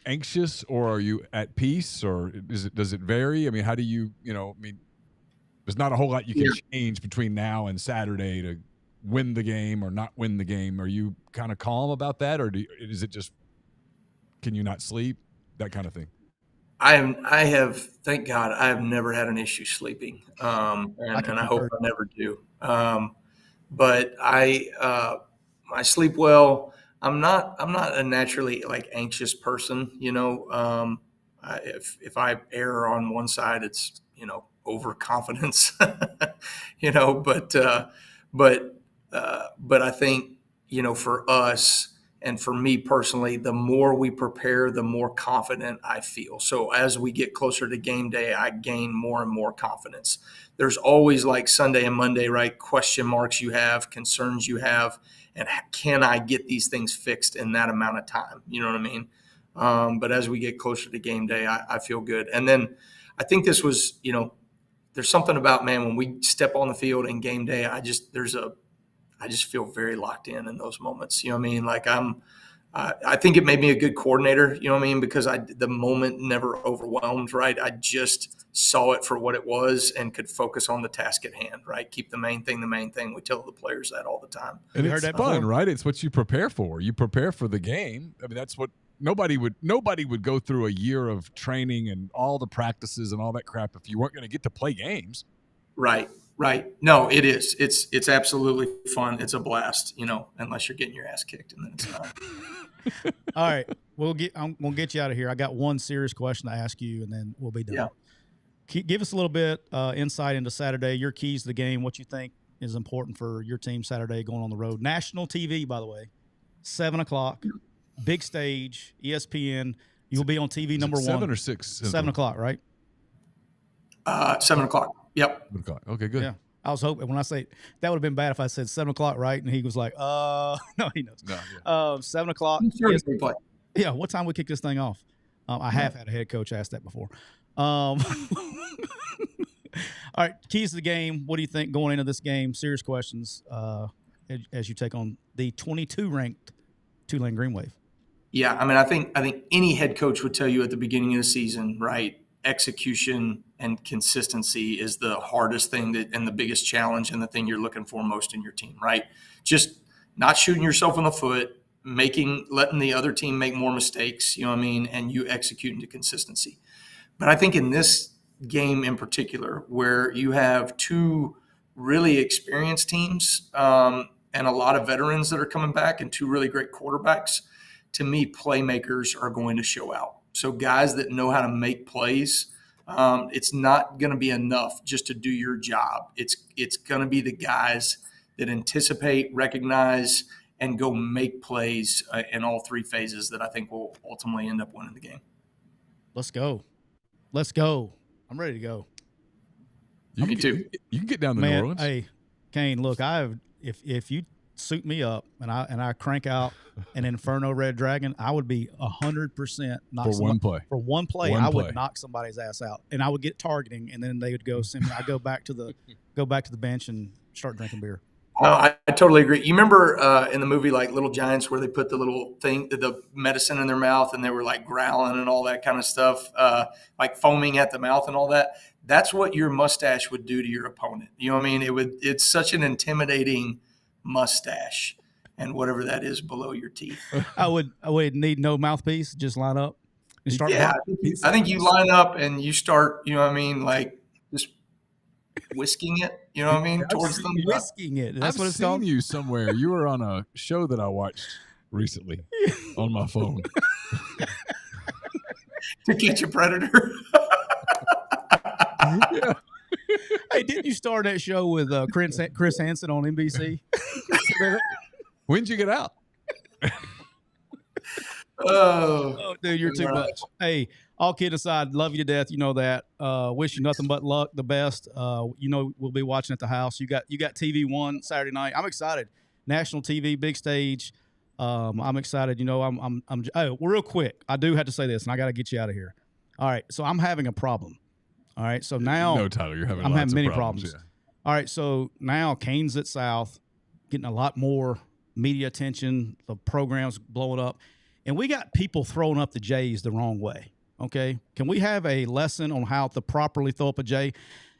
anxious, or are you at peace, or does it vary? I mean, how do you, there's not a whole lot you can change between now and Saturday to win the game or not win the game. Are you kind of calm about that, or is it just, can you not sleep, that kind of thing? I have, thank God, I have never had an issue sleeping, and I hope I never do. But I sleep well. I'm not a naturally like anxious person. If I err on one side, it's overconfidence. But I think for us. And for me personally, the more we prepare, the more confident I feel. So as we get closer to game day, I gain more and more confidence. There's always like Sunday and Monday, right? Question marks you have, concerns you have, and can I get these things fixed in that amount of time? You know what I mean? But as we get closer to game day, I feel good. And then I think this was, there's something about, man, when we step on the field in game day, I just feel very locked in those moments. You know what I mean? Like I think it made me a good coordinator, you know what I mean? Because the moment never overwhelmed, right? I just saw it for what it was and could focus on the task at hand, right? Keep the main thing the main thing. We tell the players that all the time. And it's fun, right? It's what you prepare for. You prepare for the game. I mean, that's what nobody would go through a year of training and all the practices and all that crap if you weren't going to get to play games. Right. Right. No, it is. It's absolutely fun. It's a blast, unless you're getting your ass kicked, and then it's not. All right. I'm going to get you out of here. I got one serious question to ask you, and then we'll be done. Yeah. Give us a little bit insight into Saturday, your keys to the game, what you think is important for your team Saturday going on the road. National TV, by the way, 7 o'clock, big stage, ESPN. You'll be on TV number 1. 7 or 6? 7 o'clock, right? 7 o'clock. Yep. Okay, good. Yeah. I was hoping when I say that would have been bad if I said 7 o'clock, right? And he was like, no, he knows. No, yeah. 7 o'clock. Yeah. What time we kick this thing off? I have had a head coach ask that before. All right. Keys to the game. What do you think going into this game? Serious questions as you take on the 22 ranked Tulane Green Wave. Yeah. I mean, I think any head coach would tell you at the beginning of the season, right? Execution and consistency is the hardest thing and the biggest challenge and the thing you're looking for most in your team, right? Just not shooting yourself in the foot, letting the other team make more mistakes, and you execute into consistency. But I think in this game in particular, where you have two really experienced teams and a lot of veterans that are coming back and two really great quarterbacks, to me, playmakers are going to show out. So guys that know how to make plays, it's not going to be enough just to do your job. It's going to be the guys that anticipate, recognize, and go make plays in all three phases that I think will ultimately end up winning the game. Let's go. I'm ready to go. Me too. You can get down to New Orleans. Hey, Kane, look, if you suit me up and I crank out an Inferno Red Dragon, I would be 100% for one play. For one play, I would knock somebody's ass out, and I would get targeting, and then they would go send me. I go back to the bench and start drinking beer. I totally agree. You remember in the movie like Little Giants where they put the little thing, the medicine in their mouth, and they were like growling and all that kind of stuff, like foaming at the mouth and all that? That's what your mustache would do to your opponent. You know what I mean? It's such an intimidating mustache and whatever that is below your teeth. I would need no mouthpiece. Just line up and start. Yeah, I think you line up and you start, you know what I mean? Like just whisking it, you know what I mean? Towards them. Whisking it. That's what it's called. I've seen you somewhere. You were on a show that I watched recently on my phone. To catch a predator. Yeah. Hey, didn't you start that show with Chris Hansen on NBC? When'd you get out? Oh, dude, you're too much. Hey, all kidding aside, love you to death. You know that. Wish you nothing but luck, the best. We'll be watching at the house. You got TV One Saturday night. I'm excited. National TV, big stage. I'm excited. Real quick, I do have to say this, and I got to get you out of here. All right, so I'm having a problem. All right, so now no, Tyler, you're having. I'm having many problems. Yeah. All right, so now Kane's at South, getting a lot more media attention. The program's blowing up, and we got people throwing up the J's the wrong way. Okay, can we have a lesson on how to properly throw up a J?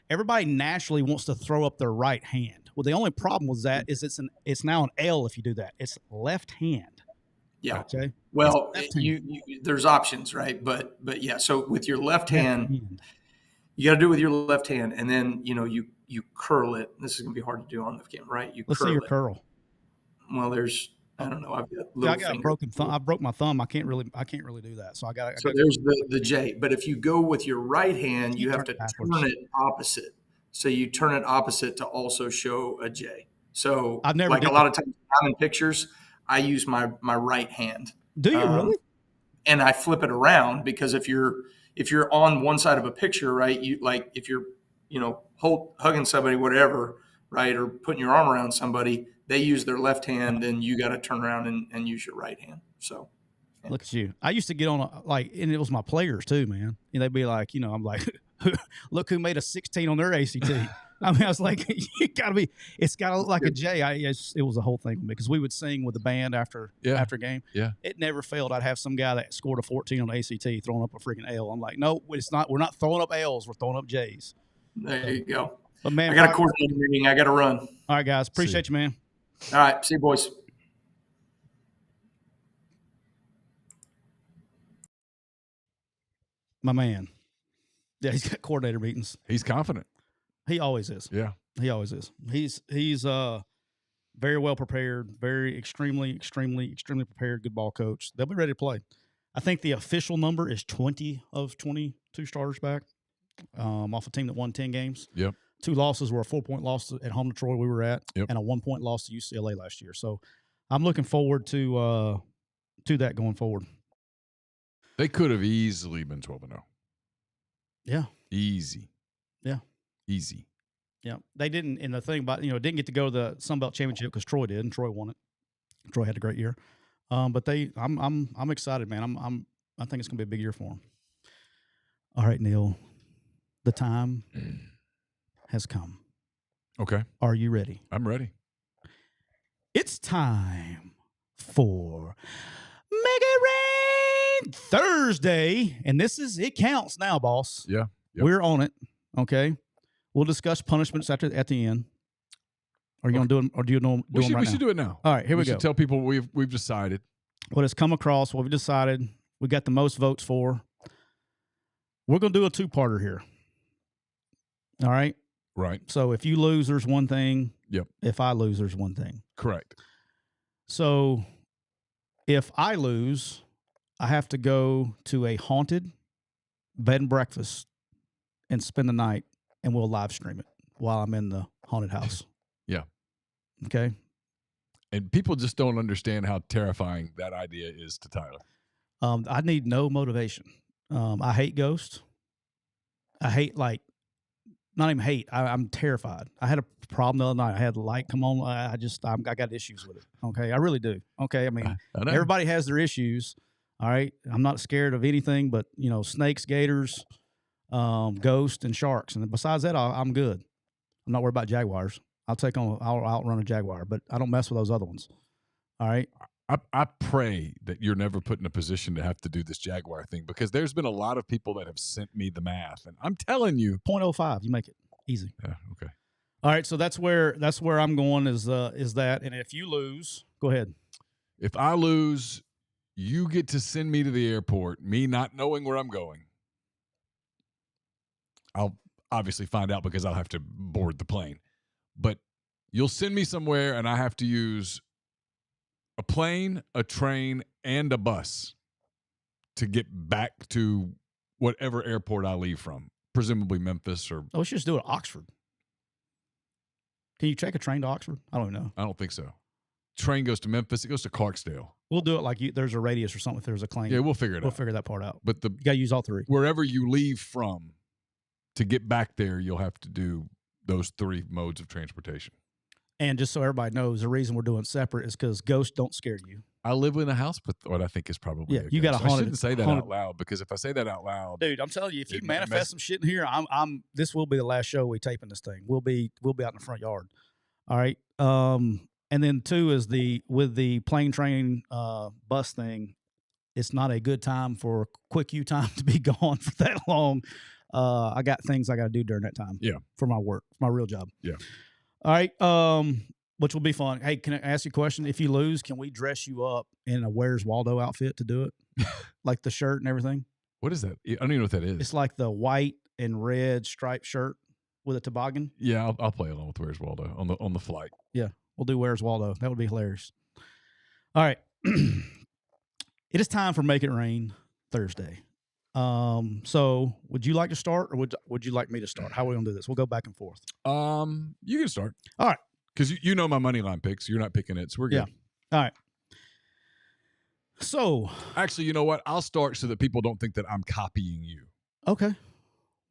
Everybody naturally wants to throw up their right hand. Well, the only problem with that is it's now an L if you do that. It's left hand. Yeah. Okay. Well, there's options, right? But yeah. So with your left hand, you got to do it with your left hand, and then you curl it. This is gonna be hard to do on the camera, right? Let's see your curl. Well, I don't know. I've got a broken thumb. I broke my thumb. I can't really do that. So there's the J. But if you go with your right hand, you have to turn it opposite. So you turn it opposite to also show a J. So I've never a lot of times I'm in pictures, I use my right hand. Do you really? And I flip it around because if you're on one side of a picture, right, if you're hugging somebody, whatever, right, or putting your arm around somebody, they use their left hand, then you got to turn around and use your right hand. So, yeah. Look at you. I used to get on and it was my players too, man. And they'd be like, I'm like, look who made a 16 on their ACT. I mean, I was like, it's got to look like a J. It was a whole thing with me because we would sing with the band after game. Yeah. It never failed. I'd have some guy that scored a 14 on the ACT throwing up a freaking L. I'm like, no, it's not. We're not throwing up L's. We're throwing up J's. There you go. But man, I got a coordinator meeting. I got to run. All right, guys. Appreciate you, man. All right. See you, boys. My man. Yeah, he's got coordinator meetings. He's confident. He always is. Yeah. He always is. He's very well prepared, very extremely prepared, good ball coach. They'll be ready to play. I think the official number is 20 of 22 starters back off a team that won 10 games. Yep. 2 losses were a 4-point loss at home to Troy we were at, yep, and a 1-point loss to UCLA last year. So I'm looking forward to that going forward. They could have easily been 12-0. Yeah. Easy. Yeah. Easy. Yeah. They didn't, and the thing about, didn't get to go to the Sun Belt Championship because Troy did, and Troy won it. Troy had a great year. But I'm excited, man. I think it's gonna be a big year for them. All right, Neal. The time has come. Okay. Are you ready? I'm ready. It's time for Make It Rain Thursday. And it counts now, boss. Yeah. Yep. We're on it. Okay. We'll discuss punishments at the end. Are you going to do them, or do you know? We should do it now. All right, here we go. Should tell people we've decided. what has come across, what we decided we got the most votes for. We're going to do a two-parter here. All right? Right. So if you lose, there's one thing. Yep. If I lose, there's one thing. Correct. So if I lose, I have to go to a haunted bed and breakfast and spend the night, and we'll live stream it while I'm in the haunted house. Yeah. Okay? And people just don't understand how terrifying that idea is to Tyler. I need no motivation. I hate ghosts. I hate, like, not even hate. I'm terrified. I had a problem the other night. I had the light come on. I got issues with it. Okay? I really do. Okay? I mean, everybody has their issues. All right? I'm not scared of anything but, snakes, gators, ghosts, and sharks. And besides that, I'm good. I'm not worried about jaguars. I'll outrun a jaguar, but I don't mess with those other ones. All right? I pray that you're never put in a position to have to do this jaguar thing, because there's been a lot of people that have sent me the math, and I'm telling you, 0.05, you make it easy. Yeah, okay. All right, so that's where I'm going is that, and if you lose, go ahead. If I lose, you get to send me to the airport, me not knowing where I'm going. I'll obviously find out because I'll have to board the plane. But you'll send me somewhere, and I have to use a plane, a train, and a bus to get back to whatever airport I leave from, presumably Memphis or... Oh, we should just do it at Oxford. Can you take a train to Oxford? I don't know. I don't think so. Train goes to Memphis. It goes to Clarksdale. We'll do it like there's a radius or something if there's a claim. Yeah, we'll figure it out. We'll figure that part out. But you got to use all three. Wherever you leave from, to get back there, you'll have to do those three modes of transportation. And just so everybody knows, the reason we're doing separate is because ghosts don't scare you. I live in a house with what I think is probably you got a haunted. I shouldn't say that out loud, because if I say that out loud, dude, I'm telling you, if you manifest some shit in here, this will be the last show we taping this thing. We'll be out in the front yard. All right. And then two is with the plane, train, bus thing. It's not a good time for quick U time to be gone for that long. I got things I got to do during that time. Yeah. For my work, my real job. Yeah. All right. Which will be fun. Hey, can I ask you a question? If you lose, can we dress you up in a Where's Waldo outfit to do it? Like the shirt and everything? What is that? I don't even know what that is. It's like the white and red striped shirt with a toboggan. Yeah, I'll play along with Where's Waldo on the flight. Yeah, we'll do Where's Waldo. That would be hilarious. All right. It is time for Make It Rain Thursday. So would you like to start, or would you like me to start? How are we gonna do this? We'll go back and forth. You can start. All right. Because you know my money line picks. You're not picking it, so we're good. Yeah. All right. So actually, you know what? I'll start so that people don't think that I'm copying you. Okay.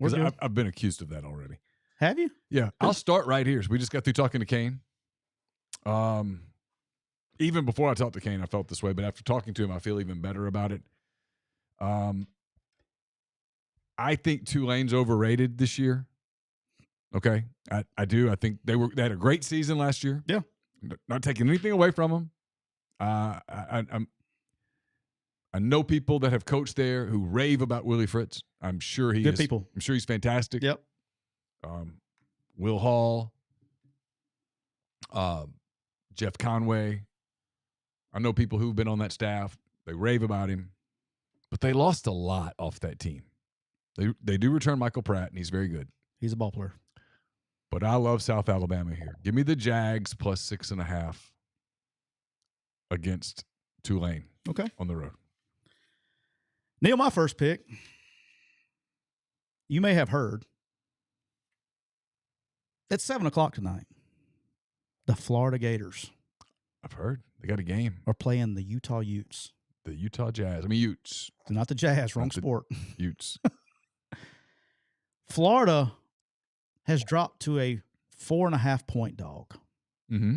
Because I've been accused of that already. Have you? Yeah. I'll start right here. So we just got through talking to Kane. Even before I talked to Kane, I felt this way, but after talking to him, I feel even better about it. I think Tulane's overrated this year. Okay, I do. I think they had a great season last year. Yeah, not taking anything away from them. I know people that have coached there who rave about Willie Fritz. I'm sure he is. People. I'm sure he's fantastic. Yep. Will Hall, Jeff Conway. I know people who've been on that staff. They rave about him, but they lost a lot off that team. They do return Michael Pratt, and he's very good. He's a ball player. But I love South Alabama here. Give me the Jags plus 6.5 against Tulane. Okay. On the road. Neal, my first pick, you may have heard, it's 7 o'clock tonight. The Florida Gators. I've heard. They got a game. Are playing the Utah Utes. The Utah Jazz. I mean, Utes. Not the Jazz. Wrong sport. Utes. Florida has dropped to a 4.5-point dog. Mm-hmm.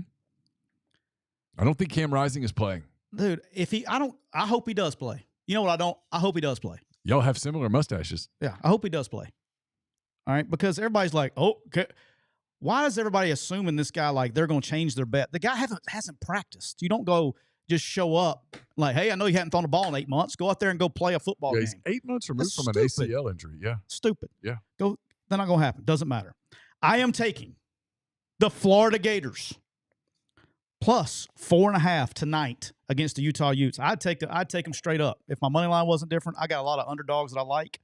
I don't think Cam Rising is playing. Dude, I hope he does play. You know what I hope he does play. Y'all have similar mustaches. Yeah, I hope he does play. All right, because everybody's like, oh, okay. Why is everybody assuming this guy, like, they're going to change their bet? The guy hasn't practiced. You don't go just show up like, hey, I know you hadn't thrown a ball in 8 months. Go out there and go play a football game. He's 8 months removed from an ACL injury. Yeah. Stupid. Yeah. They're not going to happen. Doesn't matter. I am taking the Florida Gators plus 4.5 tonight against the Utah Utes. I'd take them straight up. If my money line wasn't different, I got a lot of underdogs that I like.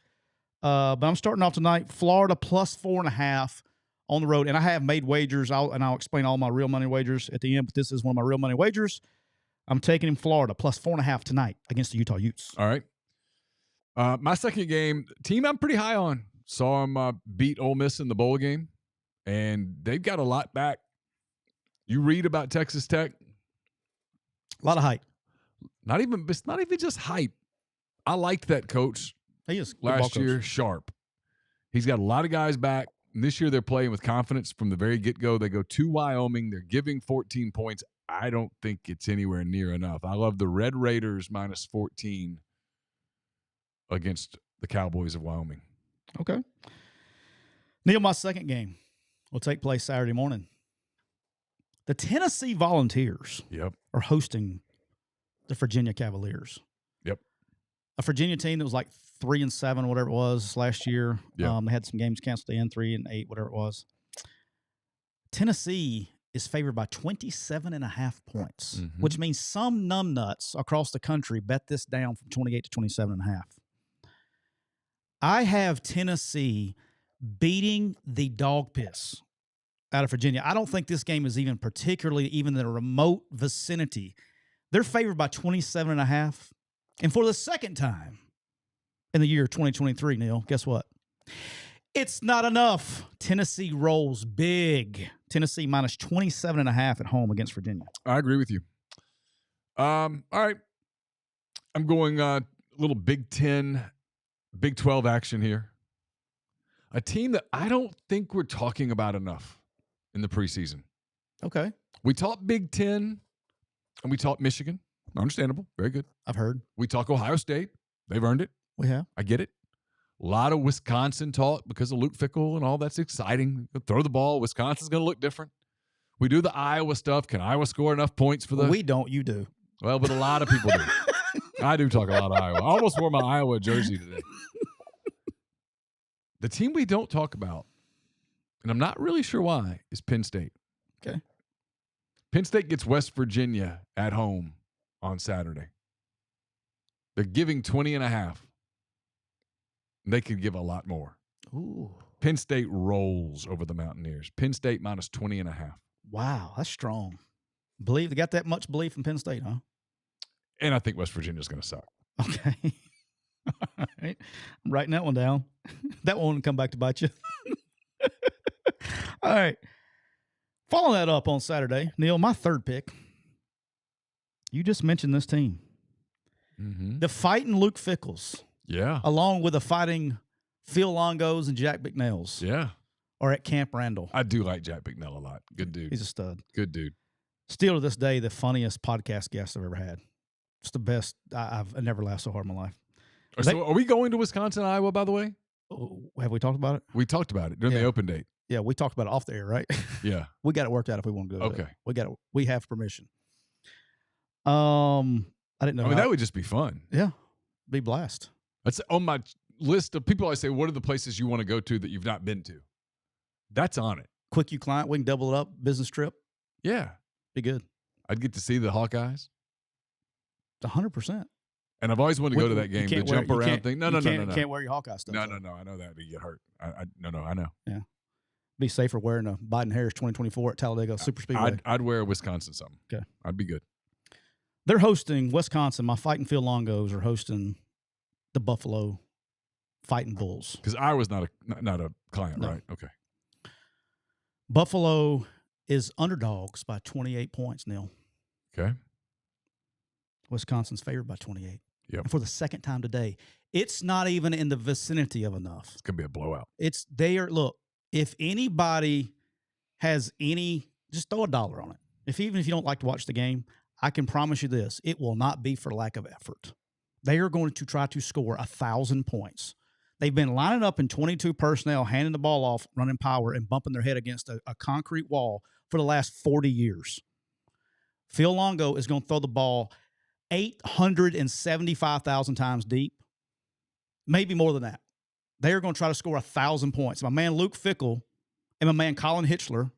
But I'm starting off tonight, Florida plus 4.5 on the road. And I have made wagers, I'll explain all my real money wagers at the end, but this is one of my real money wagers. I'm taking in Florida plus 4.5 tonight against the Utah Utes. All right. My second game, team I'm pretty high on. Saw them beat Ole Miss in the bowl game, and they've got a lot back. You read about Texas Tech. A lot of hype. It's not even just hype. I liked that coach. He is last year, Sharp. He's got a lot of guys back. And this year they're playing with confidence from the very get-go. They go to Wyoming. They're giving 14 points. I don't think it's anywhere near enough. I love the Red Raiders minus 14 against the Cowboys of Wyoming. Okay. Neal, my second game will take place Saturday morning. The Tennessee Volunteers are hosting the Virginia Cavaliers. Yep. A Virginia team that was like 3-7, whatever it was last year. Yep. They had some games canceled at the end, 3-8, whatever it was. Tennessee is favored by 27.5 points, which means some numbnuts across the country bet this down from 28 to 27.5. I have Tennessee beating the dog piss out of Virginia. I don't think this game is even particularly even in the remote vicinity. They're favored by 27.5. And for the second time in the year 2023, Neal, guess what? It's not enough. Tennessee rolls big. Tennessee minus 27.5 at home against Virginia. I agree with you. All right. I'm going a little Big 10, Big 12 action here. A team that I don't think we're talking about enough in the preseason. Okay. We talk Big 10 and we talk Michigan. Understandable. Very good. I've heard. We talk Ohio State. They've earned it. We have. I get it. A lot of Wisconsin talk because of Luke Fickell and all that's exciting. Throw the ball. Wisconsin's going to look different. We do the Iowa stuff. Can Iowa score enough points for the... We don't. You do. Well, but a lot of people do. I do talk a lot of Iowa. I almost wore my Iowa jersey today. The team we don't talk about, and I'm not really sure why, is Penn State. Okay. Penn State gets West Virginia at home on Saturday. They're giving 20.5. They could give a lot more. Ooh. Penn State rolls over the Mountaineers. Penn State minus 20.5. Wow, that's strong. Believe they got that much belief in Penn State, huh? And I think West Virginia's going to suck. Okay. All right. I'm writing that one down. That one will come back to bite you. All right. Follow that up on Saturday. Neal, my third pick. You just mentioned this team. Mm-hmm. The fighting Luke Fickles. Yeah. Along with the fighting Phil Longos and Jack McNails. Yeah. Are at Camp Randall. I do like Jack McNeil a lot. Good dude. He's a stud. Good dude. Still to this day, the funniest podcast guest I've ever had. It's the best. I've never laughed so hard in my life. So are we going to Wisconsin, Iowa, by the way? Have we talked about it? We talked about it during the open date. Yeah, we talked about it off the air, right? Yeah. We got it worked out if we want to go. Okay. We have permission. I didn't know. I mean, that would just be fun. Yeah. Be blast. That's on my list of people I say, what are the places you want to go to that you've not been to? That's on it. Quick you client, we can double it up. Business trip. Yeah. Be good. I'd get to see the Hawkeyes. 100%. And I've always wanted to go to that game, the jump around thing. No. You can't wear your Hawkeye stuff. No. I know that. You get hurt. I know. Yeah. Be safer wearing a Biden-Harris 2024 at Talladega Super Speedway. I'd wear a Wisconsin something. Okay. I'd be good. They're hosting Wisconsin. My Fighting Phil Longos are hosting the Buffalo Fighting Bulls. Because I was not a client, No. right? Okay. Buffalo is underdogs by 28 points, Neal. Okay. Wisconsin's favored by 28. Yep. And for the second time today, it's not even in the vicinity of enough. It's going to be a blowout. Look, if anybody has just throw $1 on it. Even if you don't like to watch the game, I can promise you this, it will not be for lack of effort. They are going to try to score 1,000 points. They've been lining up in 22 personnel, handing the ball off, running power, and bumping their head against a concrete wall for the last 40 years. Phil Longo is going to throw the ball 875,000 times deep, maybe more than that. They are going to try to score 1,000 points. My man Luke Fickell and my man Colin Hitchler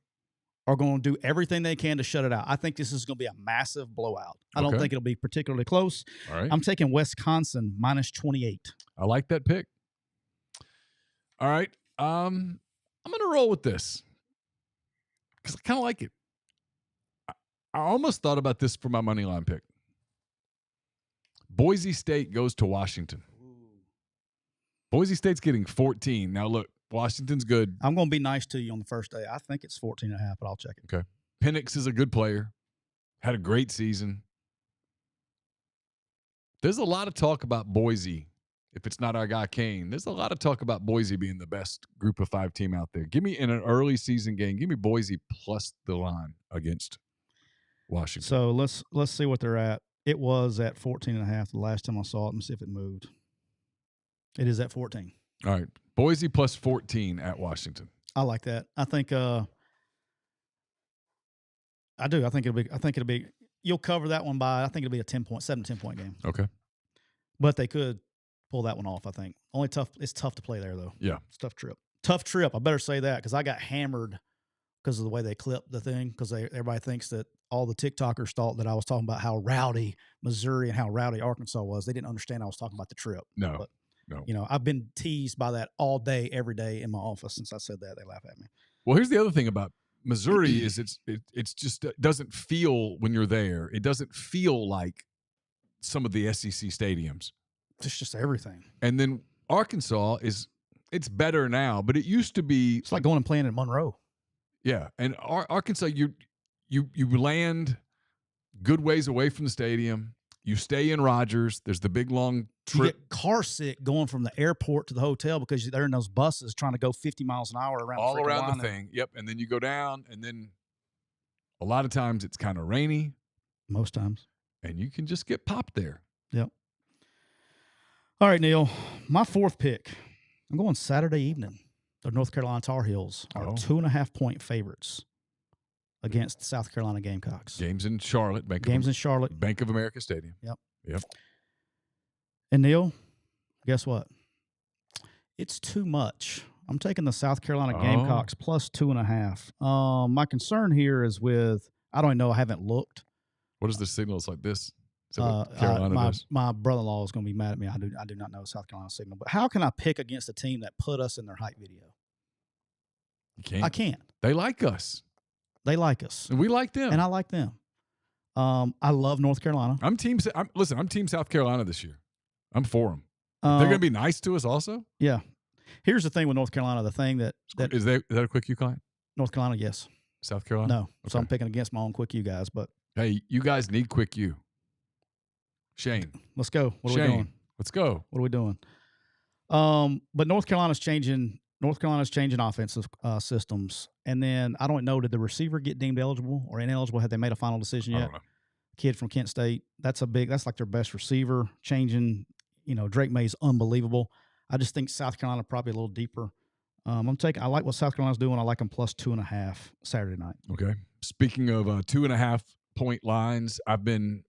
are going to do everything they can to shut it out. I think this is going to be a massive blowout. I don't think it'll be particularly close. All right. I'm taking Wisconsin minus 28. I like that pick. All right. I'm going to roll with this because I kind of like it. I almost thought about this for my money line pick. Boise State goes to Washington. Boise State's getting 14. Now, look, Washington's good. I'm going to be nice to you on the first day. I think it's 14.5, but I'll check it. Okay. Penix is a good player. Had a great season. There's a lot of talk about Boise. If it's not our guy Kane, there's a lot of talk about Boise being the best group of 5 team out there. Give me in an early season game, give me Boise plus the line against Washington. So let's see what they're at. It was at 14.5 the last time I saw it. Let me see if it moved. It is at 14. All right. Boise plus 14 at Washington. I like that. I think I do. I think it'll be you'll cover that one by I think it'll be a 10-point game. Okay. But they could pull that one off, I think. It's tough to play there though. Yeah. It's a tough trip. Tough trip. I better say that because I got hammered because of the way they clipped the thing because everybody thinks that all the TikTokers thought that I was talking about how rowdy Missouri and how rowdy Arkansas was. They didn't understand I was talking about the trip. No. But, no. You know, I've been teased by that all day, every day in my office since I said that. They laugh at me. Well, here's the other thing about Missouri is it's just doesn't feel when you're there. It doesn't feel like some of the SEC stadiums. It's just everything. And then Arkansas it's better now, but it used to be. It's like going and playing in Monroe. Yeah, and Arkansas, you land good ways away from the stadium. You stay in Rogers. There's the big long trip. You get car sick going from the airport to the hotel because they're in those buses trying to go 50 miles an hour around all the around line. The thing. Yep, and then you go down, and then a lot of times it's kind of rainy. Most times, and you can just get popped there. Yep. All right, Neal. My 4th pick. I'm going Saturday evening. The North Carolina Tar Heels are 2.5-point favorites against the South Carolina Gamecocks. Games in Charlotte. Bank of America Stadium. Yep. And Neal, guess what? It's too much. I'm taking the South Carolina Gamecocks plus 2.5. My concern here is with I don't know. I haven't looked. What is the signal? It's like this. Carolina my brother-in-law is going to be mad at me. I do not know South Carolina signal. But how can I pick against a team that put us in their hype video? You can't. I can't. They like us. They like us. And we like them. And I like them. I love North Carolina. I'm Team South Carolina this year. I'm for them. They're going to be nice to us also? Yeah. Here's the thing with North Carolina. The thing that is that a quick U client? North Carolina, yes. South Carolina? No. Okay. So I'm picking against my own quick U guys. But hey, you guys need quick U. Shane. Let's go. What are we doing? Let's go. What are we doing? But North Carolina's changing offensive systems. And then I don't know, did the receiver get deemed eligible or ineligible? Had they made a final decision yet? I don't know. Kid from Kent State. That's like their best receiver. Changing, Drake May's unbelievable. I just think South Carolina probably a little deeper. I like what South Carolina's doing. I like them plus 2.5 Saturday night. Okay. Speaking of 2.5-point lines, I've been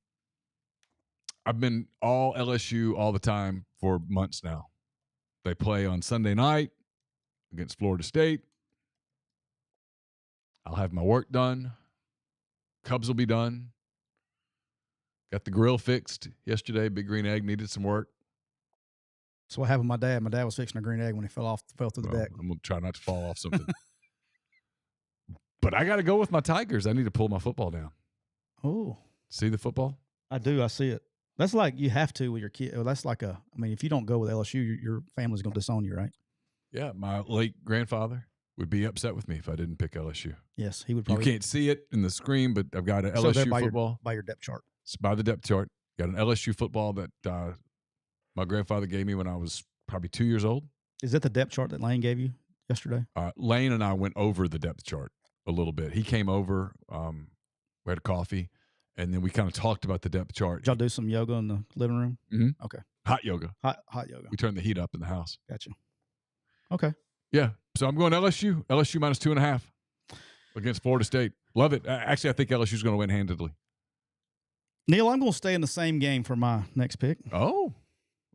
all LSU all the time for months now. They play on Sunday night against Florida State. I'll have my work done. Cubs will be done. Got the grill fixed yesterday. Big Green Egg needed some work. So what happened to my dad? My dad was fixing a green egg when he fell through the deck. I'm going to try not to fall off something. But I got to go with my Tigers. I need to pull my football down. Oh. See the football? I do. I see it. That's like you have to with your kid. That's like if you don't go with LSU, your family's going to disown you, right? Yeah. My late grandfather would be upset with me if I didn't pick LSU. Yes, he would probably. You can't see it in the screen, but I've got an LSU football. By your depth chart. It's by the depth chart. Got an LSU football that my grandfather gave me when I was probably 2 years old. Is that the depth chart that Lane gave you yesterday? Lane and I went over the depth chart a little bit. He came over. We had a coffee. And then we kind of talked about the depth chart. Did y'all do some yoga in the living room? Mm-hmm. Okay. Hot yoga. Hot yoga. We turned the heat up in the house. Gotcha. Okay. Yeah. So I'm going LSU. LSU minus 2.5 against Florida State. Love it. Actually, I think LSU's going to win handedly. Neal, I'm going to stay in the same game for my next pick. Oh,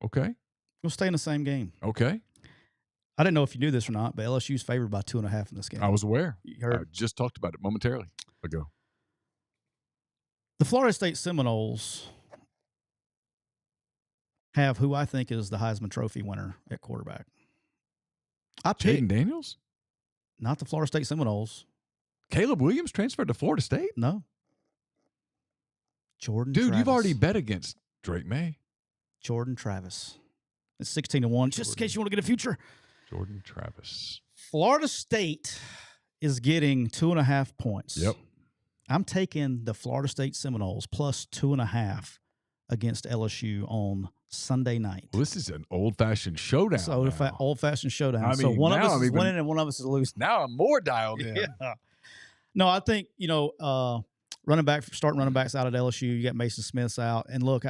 okay. We'll stay in the same game. Okay. I didn't know if you knew this or not, but LSU's favored by 2.5 in this game. I was aware. You heard? I just talked about it momentarily ago. The Florida State Seminoles have who I think is the Heisman Trophy winner at quarterback. Jaden Daniels? Not the Florida State Seminoles. Caleb Williams transferred to Florida State? No. Jordan Dude, Travis. you've already bet against Drake May. Jordan Travis. It's 16-1, just in case you want to get a future. Jordan Travis. Florida State is getting 2.5 points. Yep. I'm taking the Florida State Seminoles plus 2.5 against LSU on Sunday night. Well, this is an old-fashioned showdown. So old-fashioned showdown. I mean, so one of us is even winning and one of us is losing. Now I'm more dialed in. Yeah. No, I think, starting running backs out at LSU, you got Mason Smith's out. And look,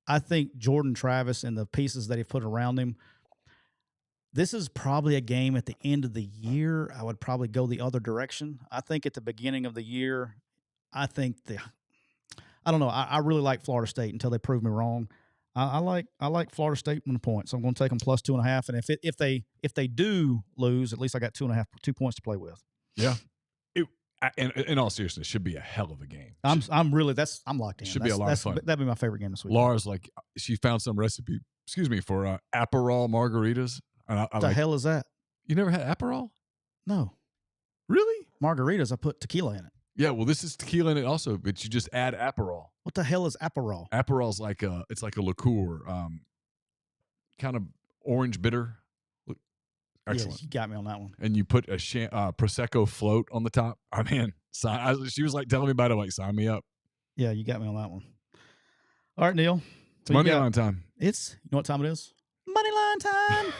I think Jordan Travis and the pieces that he put around him, this is probably a game at the end of the year. I would probably go the other direction. I think at the beginning of the year, I don't know. I really like Florida State until they prove me wrong. I like Florida State on the points. So I'm going to take them plus 2.5. And if they do lose, at least I got 2 points to play with. Yeah. In all seriousness, should be a hell of a game. I'm locked in. Should be a lot of fun. That'd be my favorite game this week. Laura's like, she found some recipe. For Aperol margaritas. And What the hell is that? You never had Aperol? No. Really? Margaritas, I put tequila in it. Yeah, well, this is tequila in it also, but you just add Aperol. What the hell is Aperol? Aperol's like a liqueur, kind of orange bitter. Excellent. Yeah, you got me on that one. And you put a Prosecco float on the top. I mean, she was like telling me about it, like, sign me up. Yeah, you got me on that one. All right, Neal. It's money line time. You know what time it is? Money line time.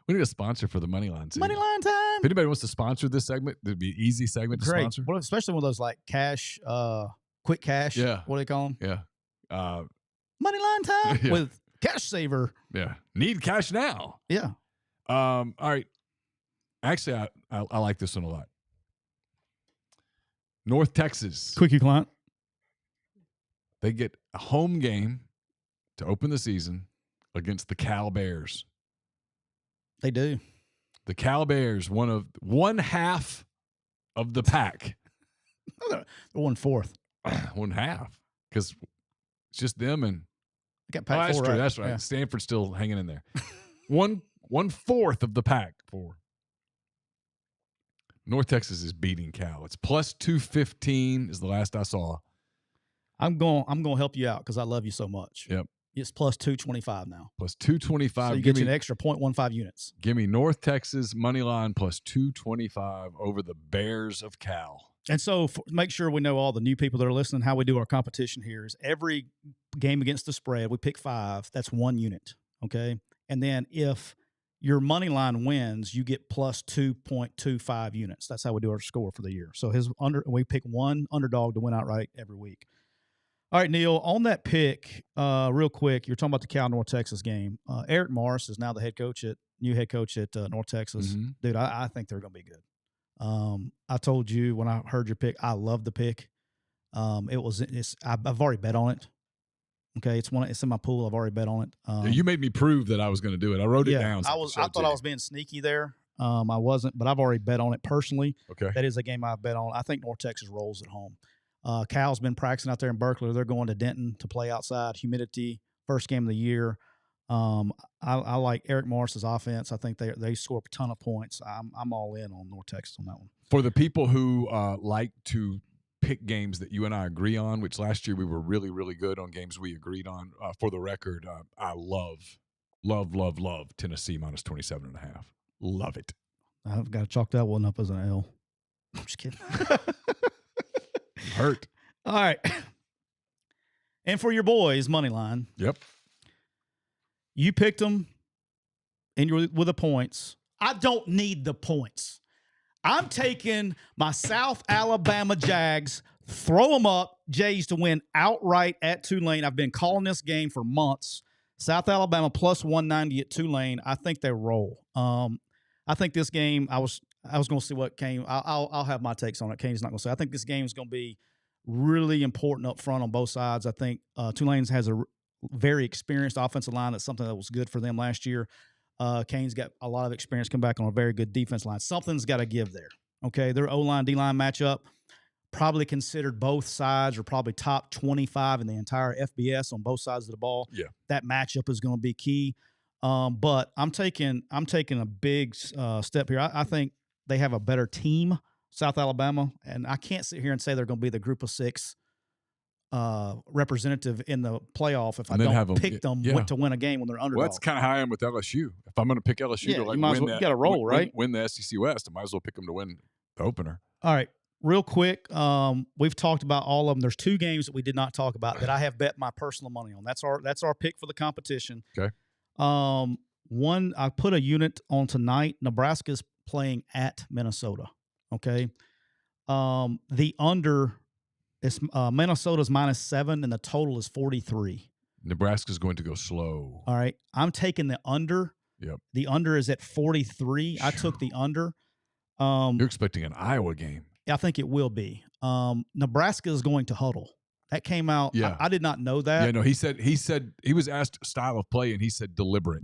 We need a sponsor for the money line too. Money line time. If anybody wants to sponsor this segment, it'd be an easy segment to sponsor. Well, especially one of those like cash, quick cash. Yeah. What do they call them? Yeah. Money line time Yeah. with Cash Saver. Yeah. Need cash now. Yeah. All right. Actually, I like this one a lot. North Texas. Quickie client. They get a home game to open the season against the Cal Bears. They do. The Cal Bears, one half of the pack. They're 1/4. 1/2. Because it's just them and They got pack that's 4, true. right? That's right. Yeah. Stanford's still hanging in there. 1/4 of the pack for North Texas is beating Cal. It's plus 215 is the last I saw. I'm going to help you out because I love you so much. Yep. It's plus 225 now. Plus 225. So you get you an extra 0.15 units. Give me North Texas money line plus 225 over the Bears of Cal. And so make sure we know all the new people that are listening, how we do our competition here is every game against the spread, we pick 5. That's 1 unit. Okay. And then if your money line wins, you get plus 2.25 units. That's how we do our score for the year. So we pick one underdog to win outright every week. All right, Neal, on that pick, real quick, you're talking about the Cal North Texas game. Eric Morris is now the new head coach at North Texas. Mm-hmm. Dude, I think they're going to be good. I told you when I heard your pick, I love the pick. I've already bet on it. Okay, it's in my pool. I've already bet on it. You made me prove that I was going to do it. I wrote it down. I thought I was being sneaky there. I wasn't, but I've already bet on it personally. Okay, that is a game I've bet on. I think North Texas rolls at home. Cal's been practicing out there in Berkeley. They're going to Denton to play outside. Humidity, first game of the year. I like Eric Morris's offense. I think they score a ton of points. I'm all in on North Texas on that one. For the people who like to pick games that you and I agree on, which last year we were really, really good on games we agreed on. For the record, I love Tennessee minus 27.5. Love it. I've got to chalk that one up as an L. I'm just kidding. Hurt. All right. And for your boys, money line. Yep. You picked them and you're with the points. I don't need the points. I'm taking my South Alabama Jags, throw them up, Jays to win outright at Tulane. I've been calling this game for months. South Alabama plus 190 at Tulane. I think they roll. I think this game, I was going to see what Kane, I'll have my takes on it. Kane's not going to say. I think this game is going to be really important up front on both sides. I think Tulane has a very experienced offensive line. That's something that was good for them last year. Kane's got a lot of experience, come back on a very good defense line. Something's got to give there. Okay, their O-line, D-line matchup, probably considered both sides are probably top 25 in the entire FBS on both sides of the ball. Yeah, that matchup is going to be key. But I'm taking a big step here. I think they have a better team, South Alabama, and I can't sit here and say they're going to be the Group of 6 representative in the playoff if I don't pick them to win a game when they're underdog. Well, that's kind of how I am with LSU. If I'm going to pick LSU to you got to roll, right? Win the SEC West, I might as well pick them to win the opener. All right. Real quick, we've talked about all of them. There's 2 games that we did not talk about that I have bet my personal money on. That's our pick for the competition. Okay. One, I put a unit on tonight. Nebraska's playing at Minnesota. Okay. The under is Minnesota's -7 and the total is 43. Nebraska's going to go slow. All right. I'm taking the under. Yep. The under is at 43. I took the under. You're expecting an Iowa game. I think it will be. Nebraska is going to huddle. That came out. Yeah. I did not know that. Yeah, no, he said he was asked style of play and he said deliberate.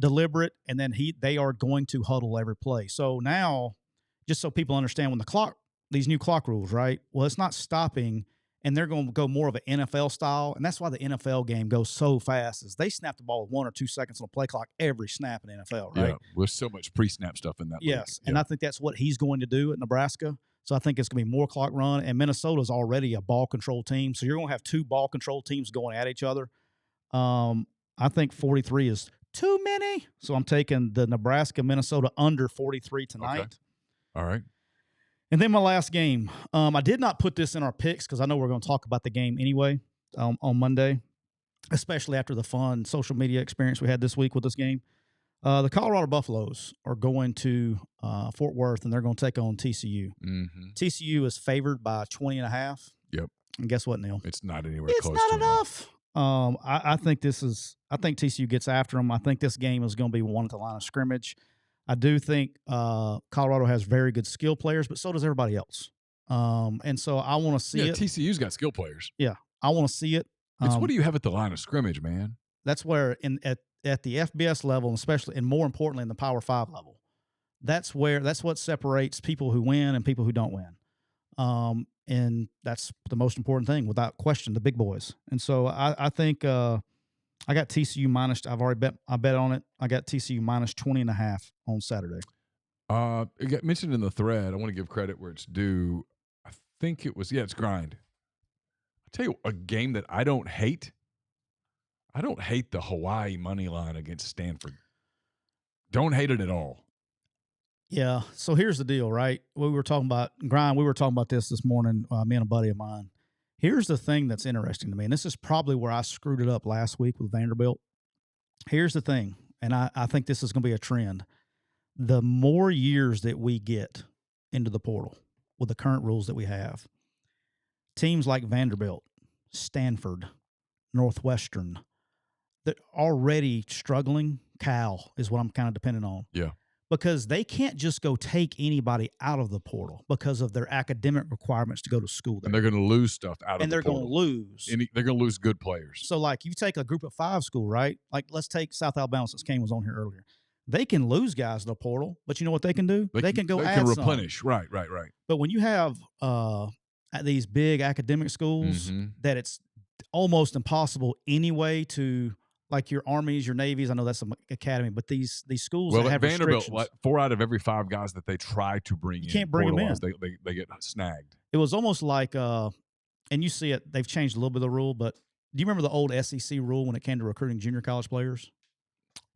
And then they are going to huddle every play. So now, just so people understand when these new clock rules, right? Well, it's not stopping, and they're going to go more of an NFL style, and that's why the NFL game goes so fast is they snap the ball with 1 or 2 seconds on the play clock every snap in the NFL, right? Yeah, there's so much pre-snap stuff in that. Yes, and I think that's what he's going to do at Nebraska. So I think it's going to be more clock run, and Minnesota's already a ball control team, so you're going to have 2 ball control teams going at each other. I think 43 is too many, so I'm taking the Nebraska-Minnesota under 43 tonight. Okay. All right. And then my last game. I did not put this in our picks because I know we're going to talk about the game anyway on Monday, especially after the fun social media experience we had this week with this game. The Colorado Buffaloes are going to Fort Worth, and they're going to take on TCU. Mm-hmm. TCU is favored by 20.5. Yep. And guess what, Neal? It's not anywhere close. It's not enough. I think TCU gets after them. I think this game is going to be won at the line of scrimmage. I do think Colorado has very good skill players, but so does everybody else. And so I want to see it. TCU's got skill players. Yeah, I want to see it. It's what do you have at the line of scrimmage, man? That's where at the FBS level, especially, and more importantly in the Power 5 level, that's what separates people who win and people who don't win. And that's the most important thing, without question, the big boys. And so I think I got TCU minus. I bet on it. I got TCU minus 20.5 on Saturday. It got mentioned in the thread. I want to give credit where it's due. I think it was it's Grind. I'll tell you a game that I don't hate. I don't hate the Hawaii money line against Stanford. Don't hate it at all. Yeah. So here's the deal, right? We were talking about Grind. We were talking about this morning. Me and a buddy of mine. Here's the thing that's interesting to me, and this is probably where I screwed it up last week with Vanderbilt. Here's the thing, and I think this is going to be a trend. The more years that we get into the portal with the current rules that we have, teams like Vanderbilt, Stanford, Northwestern, that already struggling, Cal is what I'm kind of dependent on. Yeah. Because they can't just go take anybody out of the portal because of their academic requirements to go to school there. And they're going to lose stuff out of the portal. And they're going to lose. They're going to lose good players. So, like, you take a Group of 5 school, right? Like, let's take South Alabama, since Kane was on here earlier. They can lose guys in the portal, but you know what they can do? They can replenish. Some. Right. But when you have at these big academic schools that it's almost impossible anyway to – like your Armies, your Navies, I know that's an academy, but these schools that have Vanderbilt, 4 out of every 5 guys that they try to bring in, can't bring them in. They get snagged. It was almost like, and you see it, they've changed a little bit of the rule, but do you remember the old SEC rule when it came to recruiting junior college players?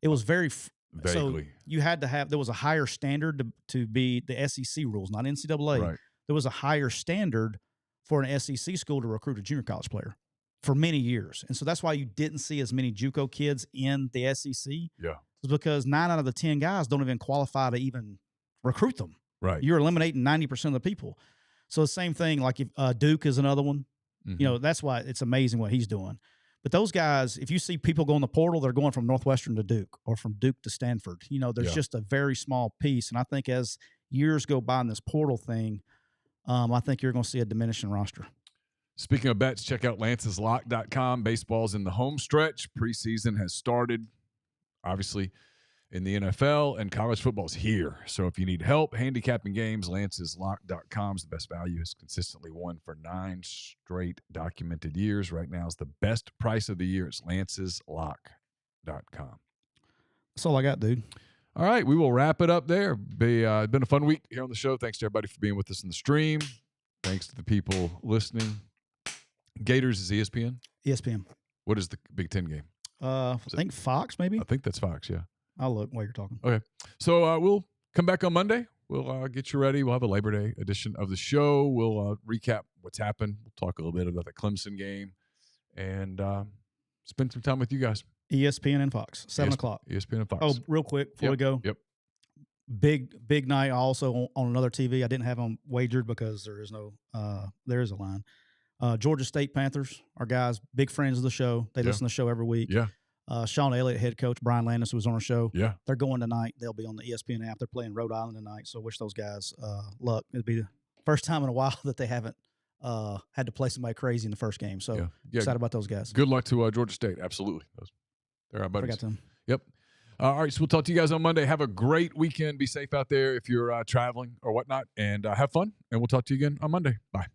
It was very vaguely. So you had to have, there was a higher standard to be the SEC rules, not NCAA. Right. There was a higher standard for an SEC school to recruit a junior college player for many years. And so that's why you didn't see as many JUCO kids in the SEC. Yeah. It's because 9 out of the 10 guys don't even qualify to even recruit them. Right. You're eliminating 90% of the people. So the same thing, like if Duke is another one. Mm-hmm. You know, that's why it's amazing what he's doing. But those guys, if you see people go in the portal, they're going from Northwestern to Duke or from Duke to Stanford. You know, there's just a very small piece. And I think as years go by in this portal thing, I think you're going to see a diminishing roster. Speaking of bets, check out lanceslock.com. Baseball's in the home stretch. Preseason has started. Obviously, in the NFL, and college football is here. So if you need help handicapping games, lanceslock.com is the best value. Has consistently won for 9 straight documented years. Right now is the best price of the year. It's lanceslock.com. That's all I got, dude. All right, we will wrap it up there. It's been a fun week here on the show. Thanks to everybody for being with us in the stream. Thanks to the people listening. Gators is ESPN? ESPN. What is the Big Ten game? I think Fox, maybe. I think that's Fox, yeah. I'll look while you're talking. Okay. So we'll come back on Monday. We'll get you ready. We'll have a Labor Day edition of the show. We'll recap what's happened. We'll talk a little bit about the Clemson game and spend some time with you guys. ESPN and Fox, 7 o'clock. ESPN and Fox. Oh, real quick before we go. Yep. Big night also on another TV. I didn't have them wagered because there is a line. Georgia State Panthers, our guys, big friends of the show. They listen to the show every week. Yeah. Sean Elliott, head coach, Brian Landis, who was on our show. Yeah. They're going tonight. They'll be on the ESPN app. They're playing Rhode Island tonight. So wish those guys luck. It'll be the first time in a while that they haven't had to play somebody crazy in the first game. So excited about those guys. Good luck to Georgia State. Absolutely. They're our buddies. Forgot them. Yep. All right. So we'll talk to you guys on Monday. Have a great weekend. Be safe out there if you're traveling or whatnot, and have fun. And we'll talk to you again on Monday. Bye.